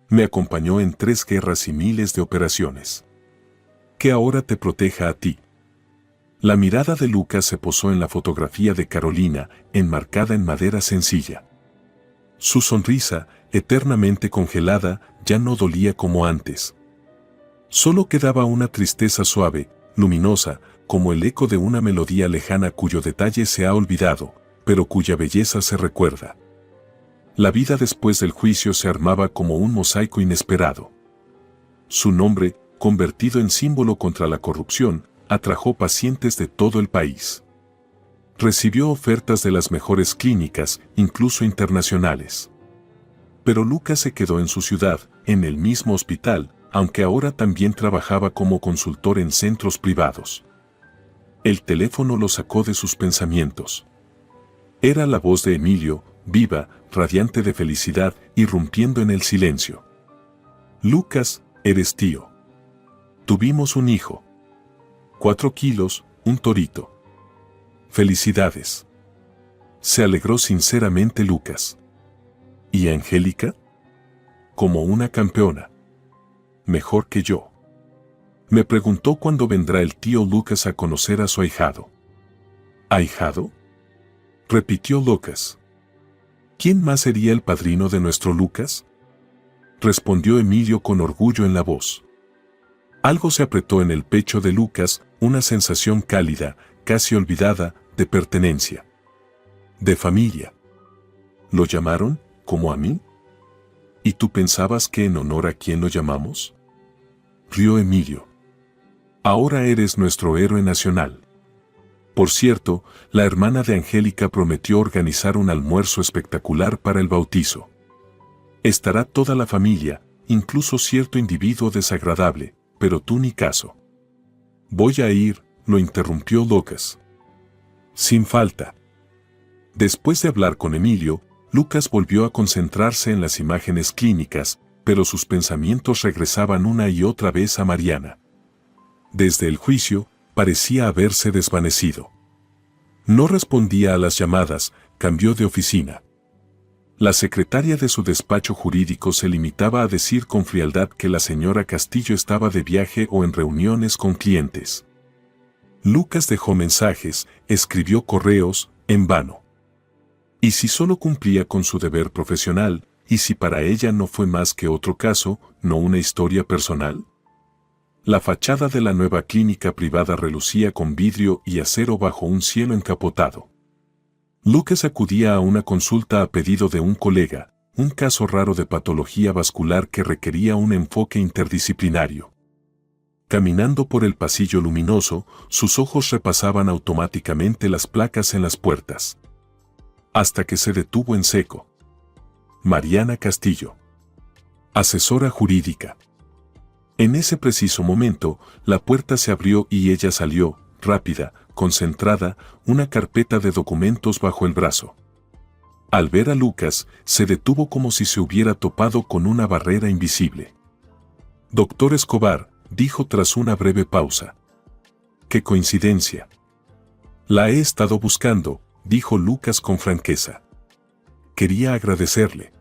«Me acompañó en 3 guerras y miles de operaciones. Que ahora te proteja a ti». La mirada de Lucas se posó en la fotografía de Carolina, enmarcada en madera sencilla. Su sonrisa, eternamente congelada, ya no dolía como antes. Solo quedaba una tristeza suave, luminosa, como el eco de una melodía lejana cuyo detalle se ha olvidado, pero cuya belleza se recuerda. La vida después del juicio se armaba como un mosaico inesperado. Su nombre, convertido en símbolo contra la corrupción, atrajo pacientes de todo el país. Recibió ofertas de las mejores clínicas, incluso internacionales. Pero Lucas se quedó en su ciudad, en el mismo hospital, aunque ahora también trabajaba como consultor en centros privados. El teléfono lo sacó de sus pensamientos. Era la voz de Emilio, viva, radiante de felicidad, irrumpiendo en el silencio. «Lucas, eres tío. Tuvimos un hijo. 4 kilos, un torito. Felicidades». Se alegró sinceramente Lucas. ¿Y Angélica? Como una campeona. Mejor que yo. Me preguntó cuándo vendrá el tío Lucas a conocer a su ahijado. ¿Ahijado?, repitió Lucas. ¿Quién más sería el padrino de nuestro Lucas?, respondió Emilio con orgullo en la voz. Algo se apretó en el pecho de Lucas, una sensación cálida, casi olvidada, de pertenencia. De familia. ¿Lo llamaron, como a mí? ¿Y tú pensabas que en honor a quién lo llamamos? rió Emilio. Ahora eres nuestro héroe nacional. Por cierto, la hermana de Angélica prometió organizar un almuerzo espectacular para el bautizo. Estará toda la familia, incluso cierto individuo desagradable, pero tú ni caso. Voy a ir, lo interrumpió Lucas. Sin falta. Después de hablar con Emilio, Lucas volvió a concentrarse en las imágenes clínicas, pero sus pensamientos regresaban una y otra vez a Mariana. Desde el juicio, parecía haberse desvanecido. No respondía a las llamadas, cambió de oficina. La secretaria de su despacho jurídico se limitaba a decir con frialdad que la señora Castillo estaba de viaje o en reuniones con clientes. Lucas dejó mensajes, escribió correos, en vano. ¿Y si solo cumplía con su deber profesional, y si para ella no fue más que otro caso, no una historia personal? La fachada de la nueva clínica privada relucía con vidrio y acero bajo un cielo encapotado. Lucas acudía a una consulta a pedido de un colega, un caso raro de patología vascular que requería un enfoque interdisciplinario. Caminando por el pasillo luminoso, sus ojos repasaban automáticamente las placas en las puertas. Hasta que se detuvo en seco. Mariana Castillo. Asesora jurídica. En ese preciso momento, la puerta se abrió y ella salió, rápida, concentrada, una carpeta de documentos bajo el brazo. Al ver a Lucas, se detuvo como si se hubiera topado con una barrera invisible. Doctor Escobar, dijo tras una breve pausa. ¡Qué coincidencia! La he estado buscando, dijo Lucas con franqueza. Quería agradecerle.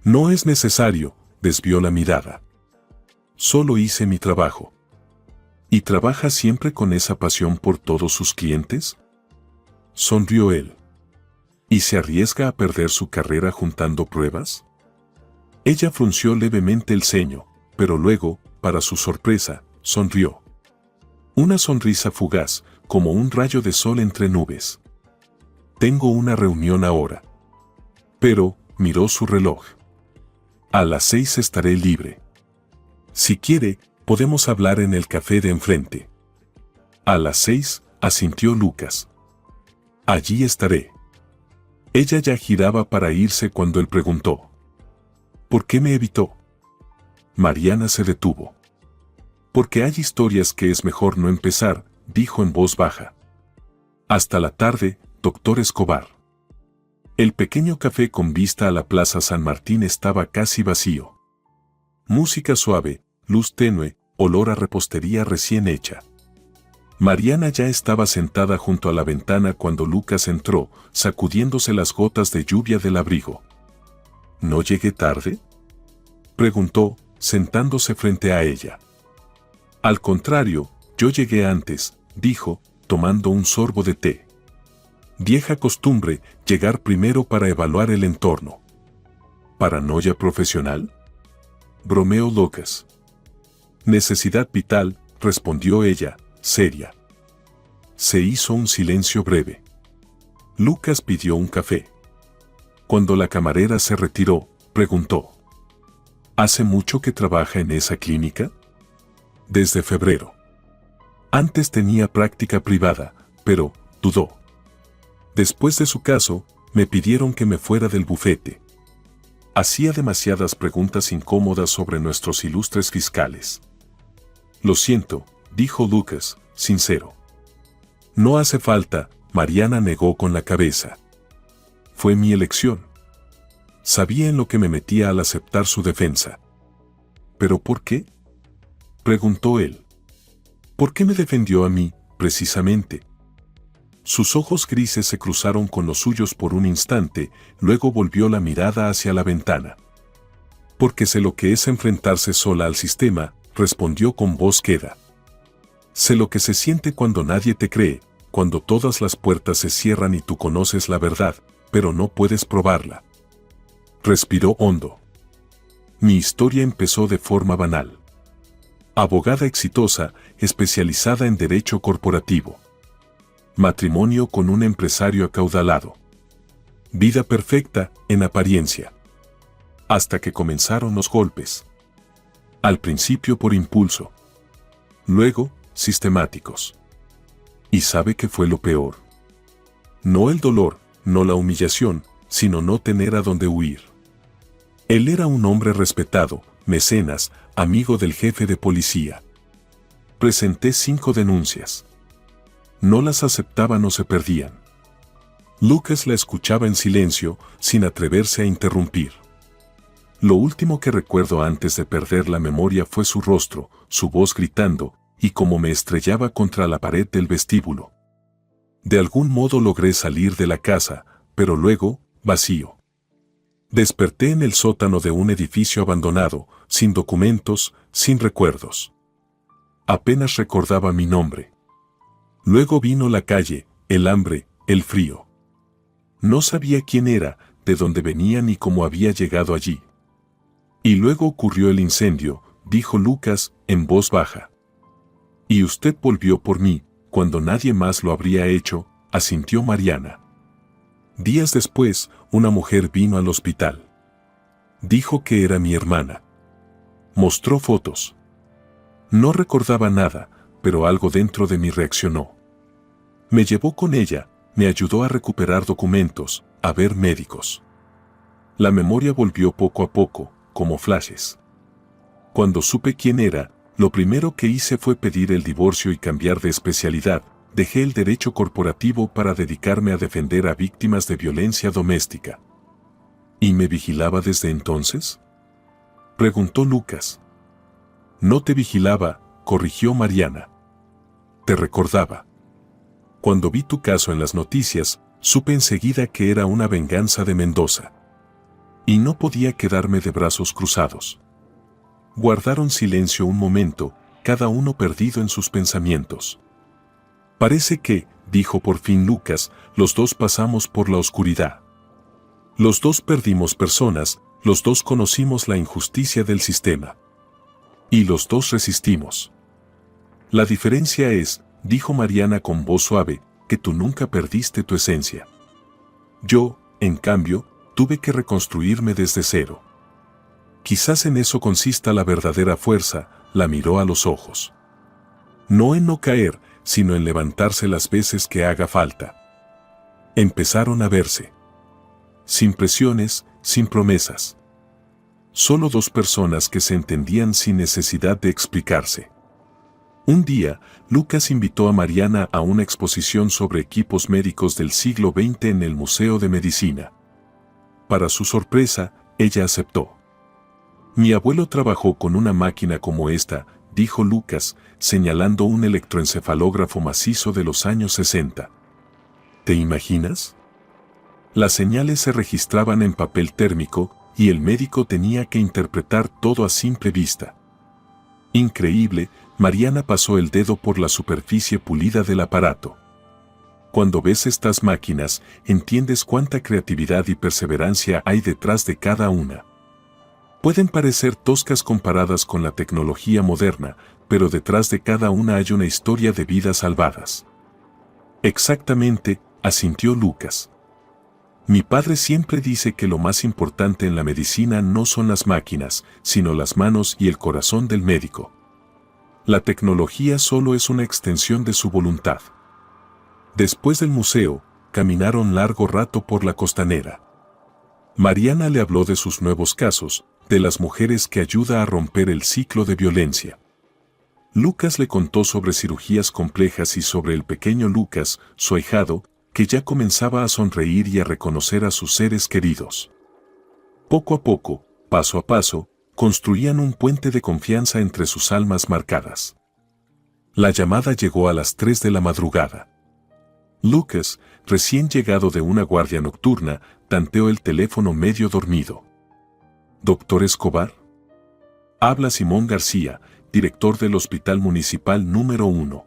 No es necesario, desvió la mirada. Solo hice mi trabajo. ¿Y trabaja siempre con esa pasión por todos sus clientes? Sonrió él. ¿Y se arriesga a perder su carrera juntando pruebas? Ella frunció levemente el ceño, pero luego, para su sorpresa, sonrió. Una sonrisa fugaz, como un rayo de sol entre nubes. Tengo una reunión ahora. Pero, miró su reloj. A las 6 estaré libre. Si quiere, podemos hablar en el café de enfrente. A las 6, asintió Lucas. Allí estaré. Ella ya giraba para irse cuando él preguntó. ¿Por qué me evitó? Mariana se detuvo. Porque hay historias que es mejor no empezar, dijo en voz baja. Hasta la tarde, doctor Escobar. El pequeño café con vista a la Plaza San Martín estaba casi vacío. Música suave, luz tenue, olor a repostería recién hecha. Mariana ya estaba sentada junto a la ventana cuando Lucas entró, sacudiéndose las gotas de lluvia del abrigo. ¿No llegué tarde?, preguntó, sentándose frente a ella. Al contrario, yo llegué antes, dijo, tomando un sorbo de té. Vieja costumbre, llegar primero para evaluar el entorno. ¿Paranoia profesional?, bromeó Lucas. Necesidad vital, respondió ella, seria. Se hizo un silencio breve. Lucas pidió un café. Cuando la camarera se retiró, preguntó. ¿Hace mucho que trabaja en esa clínica? Desde febrero. Antes tenía práctica privada, pero, dudó. Después de su caso, me pidieron que me fuera del bufete. Hacía demasiadas preguntas incómodas sobre nuestros ilustres fiscales. Lo siento, dijo Lucas, sincero. No hace falta, Mariana negó con la cabeza. Fue mi elección. Sabía en lo que me metía al aceptar su defensa. ¿Pero por qué?, preguntó él. ¿Por qué me defendió a mí, precisamente? Sus ojos grises se cruzaron con los suyos por un instante, luego volvió la mirada hacia la ventana. Porque sé lo que es enfrentarse sola al sistema, respondió con voz queda. Sé lo que se siente cuando nadie te cree, cuando todas las puertas se cierran y tú conoces la verdad, pero no puedes probarla. Respiró hondo. Mi historia empezó de forma banal. Abogada exitosa, especializada en derecho corporativo. Matrimonio con un empresario acaudalado. Vida perfecta, en apariencia. Hasta que comenzaron los golpes. Al principio por impulso. Luego, sistemáticos. ¿Y sabe qué fue lo peor? No el dolor, no la humillación, sino no tener a dónde huir. Él era un hombre respetado, mecenas, amigo del jefe de policía. Presenté 5 denuncias. No las aceptaban o se perdían. Lucas la escuchaba en silencio, sin atreverse a interrumpir. Lo último que recuerdo antes de perder la memoria fue su rostro, su voz gritando, y cómo me estrellaba contra la pared del vestíbulo. De algún modo logré salir de la casa, pero luego, vacío. Desperté en el sótano de un edificio abandonado, sin documentos, sin recuerdos. Apenas recordaba mi nombre. Luego vino la calle, el hambre, el frío. No sabía quién era, de dónde venía ni cómo había llegado allí. Y luego ocurrió el incendio, dijo Lucas, en voz baja. Y usted volvió por mí, cuando nadie más lo habría hecho, asintió Mariana. Días después, una mujer vino al hospital. Dijo que era mi hermana. Mostró fotos. No recordaba nada, pero algo dentro de mí reaccionó. Me llevó con ella, me ayudó a recuperar documentos, a ver médicos. La memoria volvió poco a poco, como flashes. Cuando supe quién era, lo primero que hice fue pedir el divorcio y cambiar de especialidad. Dejé el derecho corporativo para dedicarme a defender a víctimas de violencia doméstica. ¿Y me vigilaba desde entonces?, preguntó Lucas. No te vigilaba, corrigió Mariana. Te recordaba. Cuando vi tu caso en las noticias, supe enseguida que era una venganza de Mendoza. Y no podía quedarme de brazos cruzados. Guardaron silencio un momento, cada uno perdido en sus pensamientos. Parece que, dijo por fin Lucas, los dos pasamos por la oscuridad. Los dos perdimos personas, los dos conocimos la injusticia del sistema. Y los dos resistimos. La diferencia es, dijo Mariana con voz suave, que tú nunca perdiste tu esencia. Yo, en cambio, tuve que reconstruirme desde cero. Quizás en eso consista la verdadera fuerza, la miró a los ojos. No en no caer, sino en levantarse las veces que haga falta. Empezaron a verse. Sin presiones, sin promesas. Solo dos personas que se entendían sin necesidad de explicarse. Un día, Lucas invitó a Mariana a una exposición sobre equipos médicos del siglo XX en el Museo de Medicina. Para su sorpresa, ella aceptó. Mi abuelo trabajó con una máquina como esta, dijo Lucas, señalando un electroencefalógrafo macizo de los años 60. ¿Te imaginas? Las señales se registraban en papel térmico, y el médico tenía que interpretar todo a simple vista. Increíble, Mariana pasó el dedo por la superficie pulida del aparato. Cuando ves estas máquinas, entiendes cuánta creatividad y perseverancia hay detrás de cada una. Pueden parecer toscas comparadas con la tecnología moderna, pero detrás de cada una hay una historia de vidas salvadas. Exactamente, asintió Lucas. Mi padre siempre dice que lo más importante en la medicina no son las máquinas, sino las manos y el corazón del médico. La tecnología solo es una extensión de su voluntad. Después del museo, caminaron largo rato por la costanera. Mariana le habló de sus nuevos casos, de las mujeres que ayuda a romper el ciclo de violencia. Lucas le contó sobre cirugías complejas y sobre el pequeño Lucas, su ahijado, que ya comenzaba a sonreír y a reconocer a sus seres queridos. Poco a poco, paso a paso, construían un puente de confianza entre sus almas marcadas. La llamada llegó a las 3 de la madrugada. Lucas, recién llegado de una guardia nocturna, tanteó el teléfono medio dormido. ¿Doctor Escobar? Habla Simón García, director del Hospital Municipal número 1.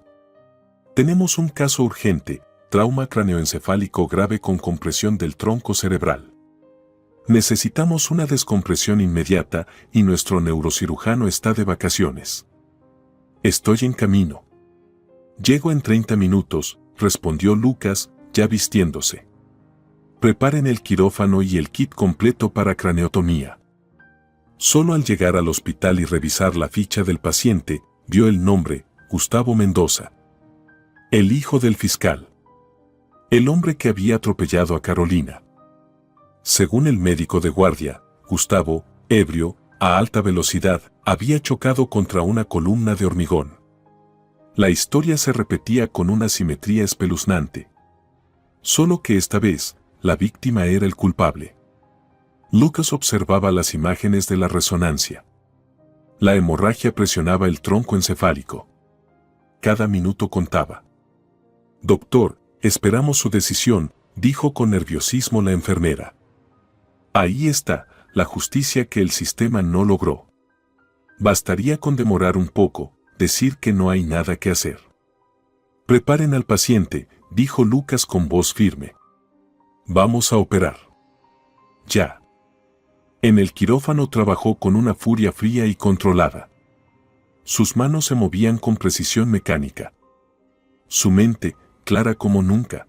Tenemos un caso urgente, trauma craneoencefálico grave con compresión del tronco cerebral. Necesitamos una descompresión inmediata y nuestro neurocirujano está de vacaciones. Estoy en camino. Llego en 30 minutos, respondió Lucas, ya vistiéndose. Preparen el quirófano y el kit completo para craneotomía. Solo al llegar al hospital y revisar la ficha del paciente, vio el nombre, Gustavo Mendoza. El hijo del fiscal. El hombre que había atropellado a Carolina. Según el médico de guardia, Gustavo, ebrio, a alta velocidad, había chocado contra una columna de hormigón. La historia se repetía con una simetría espeluznante. Solo que esta vez, la víctima era el culpable. Lucas observaba las imágenes de la resonancia. La hemorragia presionaba el tronco encefálico. Cada minuto contaba. «Doctor, esperamos su decisión», dijo con nerviosismo la enfermera. Ahí está, la justicia que el sistema no logró. Bastaría con demorar un poco, decir que no hay nada que hacer. «Preparen al paciente», dijo Lucas con voz firme. «Vamos a operar». Ya. En el quirófano trabajó con una furia fría y controlada. Sus manos se movían con precisión mecánica. Su mente, clara como nunca.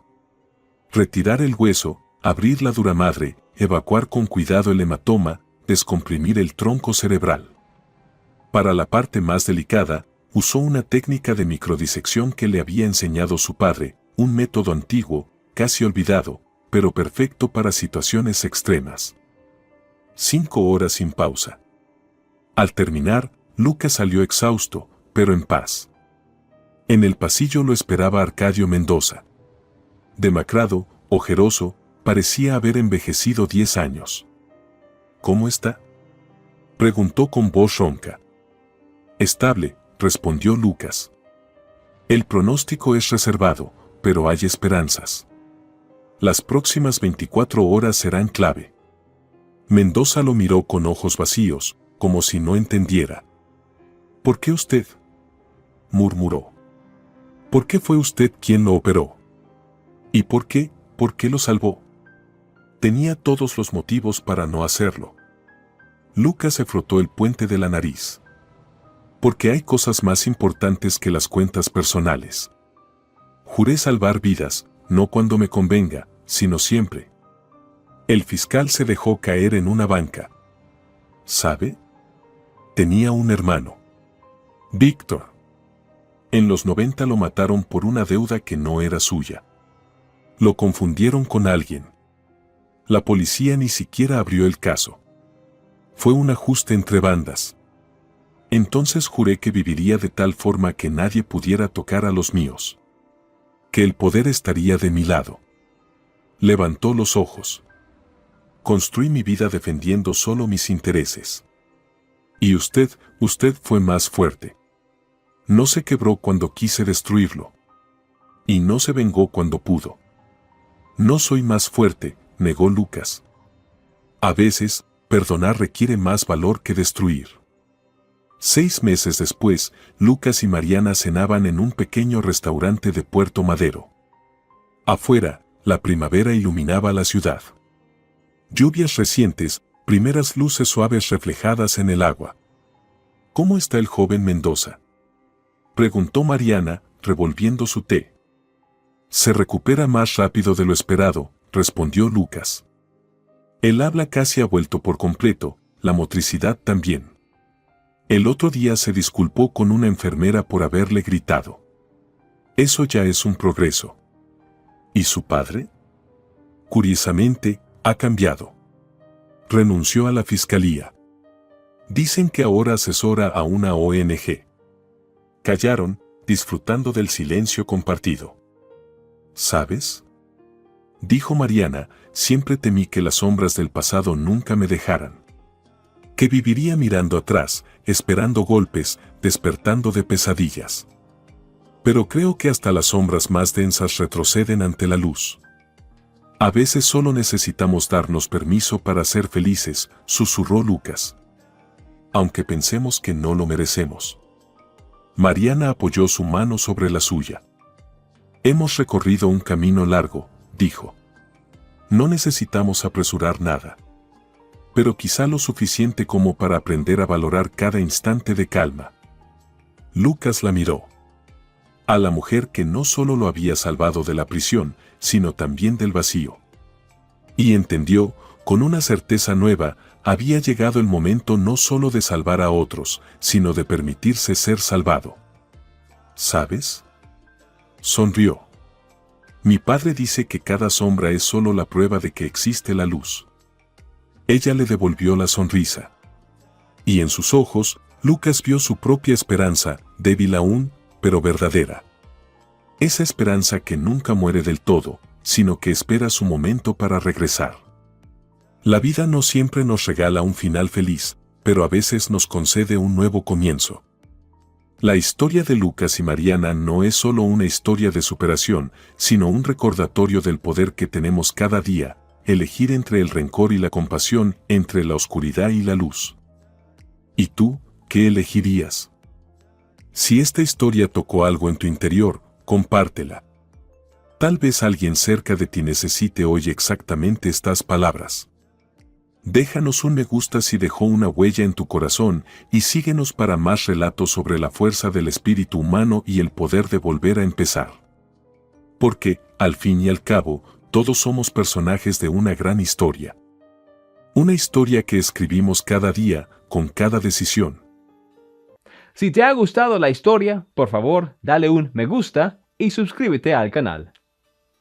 Retirar el hueso, abrir la dura madre, evacuar con cuidado el hematoma, descomprimir el tronco cerebral. Para la parte más delicada, usó una técnica de microdisección que le había enseñado su padre, un método antiguo, casi olvidado, pero perfecto para situaciones extremas. 5 horas sin pausa. Al terminar, Lucas salió exhausto, pero en paz. En el pasillo lo esperaba Arcadio Mendoza. Demacrado, ojeroso, parecía haber envejecido 10 años. «¿Cómo está?», preguntó con voz ronca. «Estable», respondió Lucas. «El pronóstico es reservado, pero hay esperanzas. Las próximas 24 horas serán clave». Mendoza lo miró con ojos vacíos, como si no entendiera. «¿Por qué usted?», murmuró. «¿Por qué fue usted quien lo operó? ¿Y por qué lo salvó?». Tenía todos los motivos para no hacerlo. Lucas se frotó el puente de la nariz. «Porque hay cosas más importantes que las cuentas personales. Juré salvar vidas, no cuando me convenga, sino siempre». El fiscal se dejó caer en una banca. «¿Sabe? Tenía un hermano. Víctor. En los 90 lo mataron por una deuda que no era suya. Lo confundieron con alguien. La policía ni siquiera abrió el caso. Fue un ajuste entre bandas. Entonces juré que viviría de tal forma que nadie pudiera tocar a los míos. Que el poder estaría de mi lado». Levantó los ojos. «Construí mi vida defendiendo solo mis intereses. Y usted fue más fuerte. No se quebró cuando quise destruirlo. Y no se vengó cuando pudo». «No soy más fuerte», negó Lucas. «A veces, perdonar requiere más valor que destruir». 6 meses después, Lucas y Mariana cenaban en un pequeño restaurante de Puerto Madero. Afuera, la primavera iluminaba la ciudad. Lluvias recientes, primeras luces suaves reflejadas en el agua. «¿Cómo está el joven Mendoza?», preguntó Mariana, revolviendo su té. «Se recupera más rápido de lo esperado», respondió Lucas. «El habla casi ha vuelto por completo, la motricidad también. El otro día se disculpó con una enfermera por haberle gritado. Eso ya es un progreso». «¿Y su padre?». «Curiosamente, ha cambiado. Renunció a la fiscalía. Dicen que ahora asesora a una ONG». Callaron, disfrutando del silencio compartido. «¿Sabes?», dijo Mariana, «siempre temí que las sombras del pasado nunca me dejaran. Que viviría mirando atrás, esperando golpes, despertando de pesadillas. Pero creo que hasta las sombras más densas retroceden ante la luz. A veces solo necesitamos darnos permiso para ser felices», susurró Lucas. «Aunque pensemos que no lo merecemos». Mariana apoyó su mano sobre la suya. «Hemos recorrido un camino largo», dijo. «No necesitamos apresurar nada. Pero quizá lo suficiente como para aprender a valorar cada instante de calma». Lucas la miró. A la mujer que no solo lo había salvado de la prisión, sino también del vacío. Y entendió, con una certeza nueva, había llegado el momento no solo de salvar a otros, sino de permitirse ser salvado. ¿Sabes? Sonrió. Mi padre dice que cada sombra es solo la prueba de que existe la luz. Ella le devolvió la sonrisa. Y en sus ojos, Lucas vio su propia esperanza, débil aún, pero verdadera. Esa esperanza que nunca muere del todo, sino que espera su momento para regresar. La vida no siempre nos regala un final feliz, pero a veces nos concede un nuevo comienzo. La historia de Lucas y Mariana no es solo una historia de superación, sino un recordatorio del poder que tenemos cada día, elegir entre el rencor y la compasión, entre la oscuridad y la luz. ¿Y tú, qué elegirías? Si esta historia tocó algo en tu interior, compártela. Tal vez alguien cerca de ti necesite hoy exactamente estas palabras. Déjanos un me gusta si dejó una huella en tu corazón y síguenos para más relatos sobre la fuerza del espíritu humano y el poder de volver a empezar. Porque, al fin y al cabo, todos somos personajes de una gran historia. Una historia que escribimos cada día, con cada decisión. Si te ha gustado la historia, por favor, dale un me gusta y suscríbete al canal.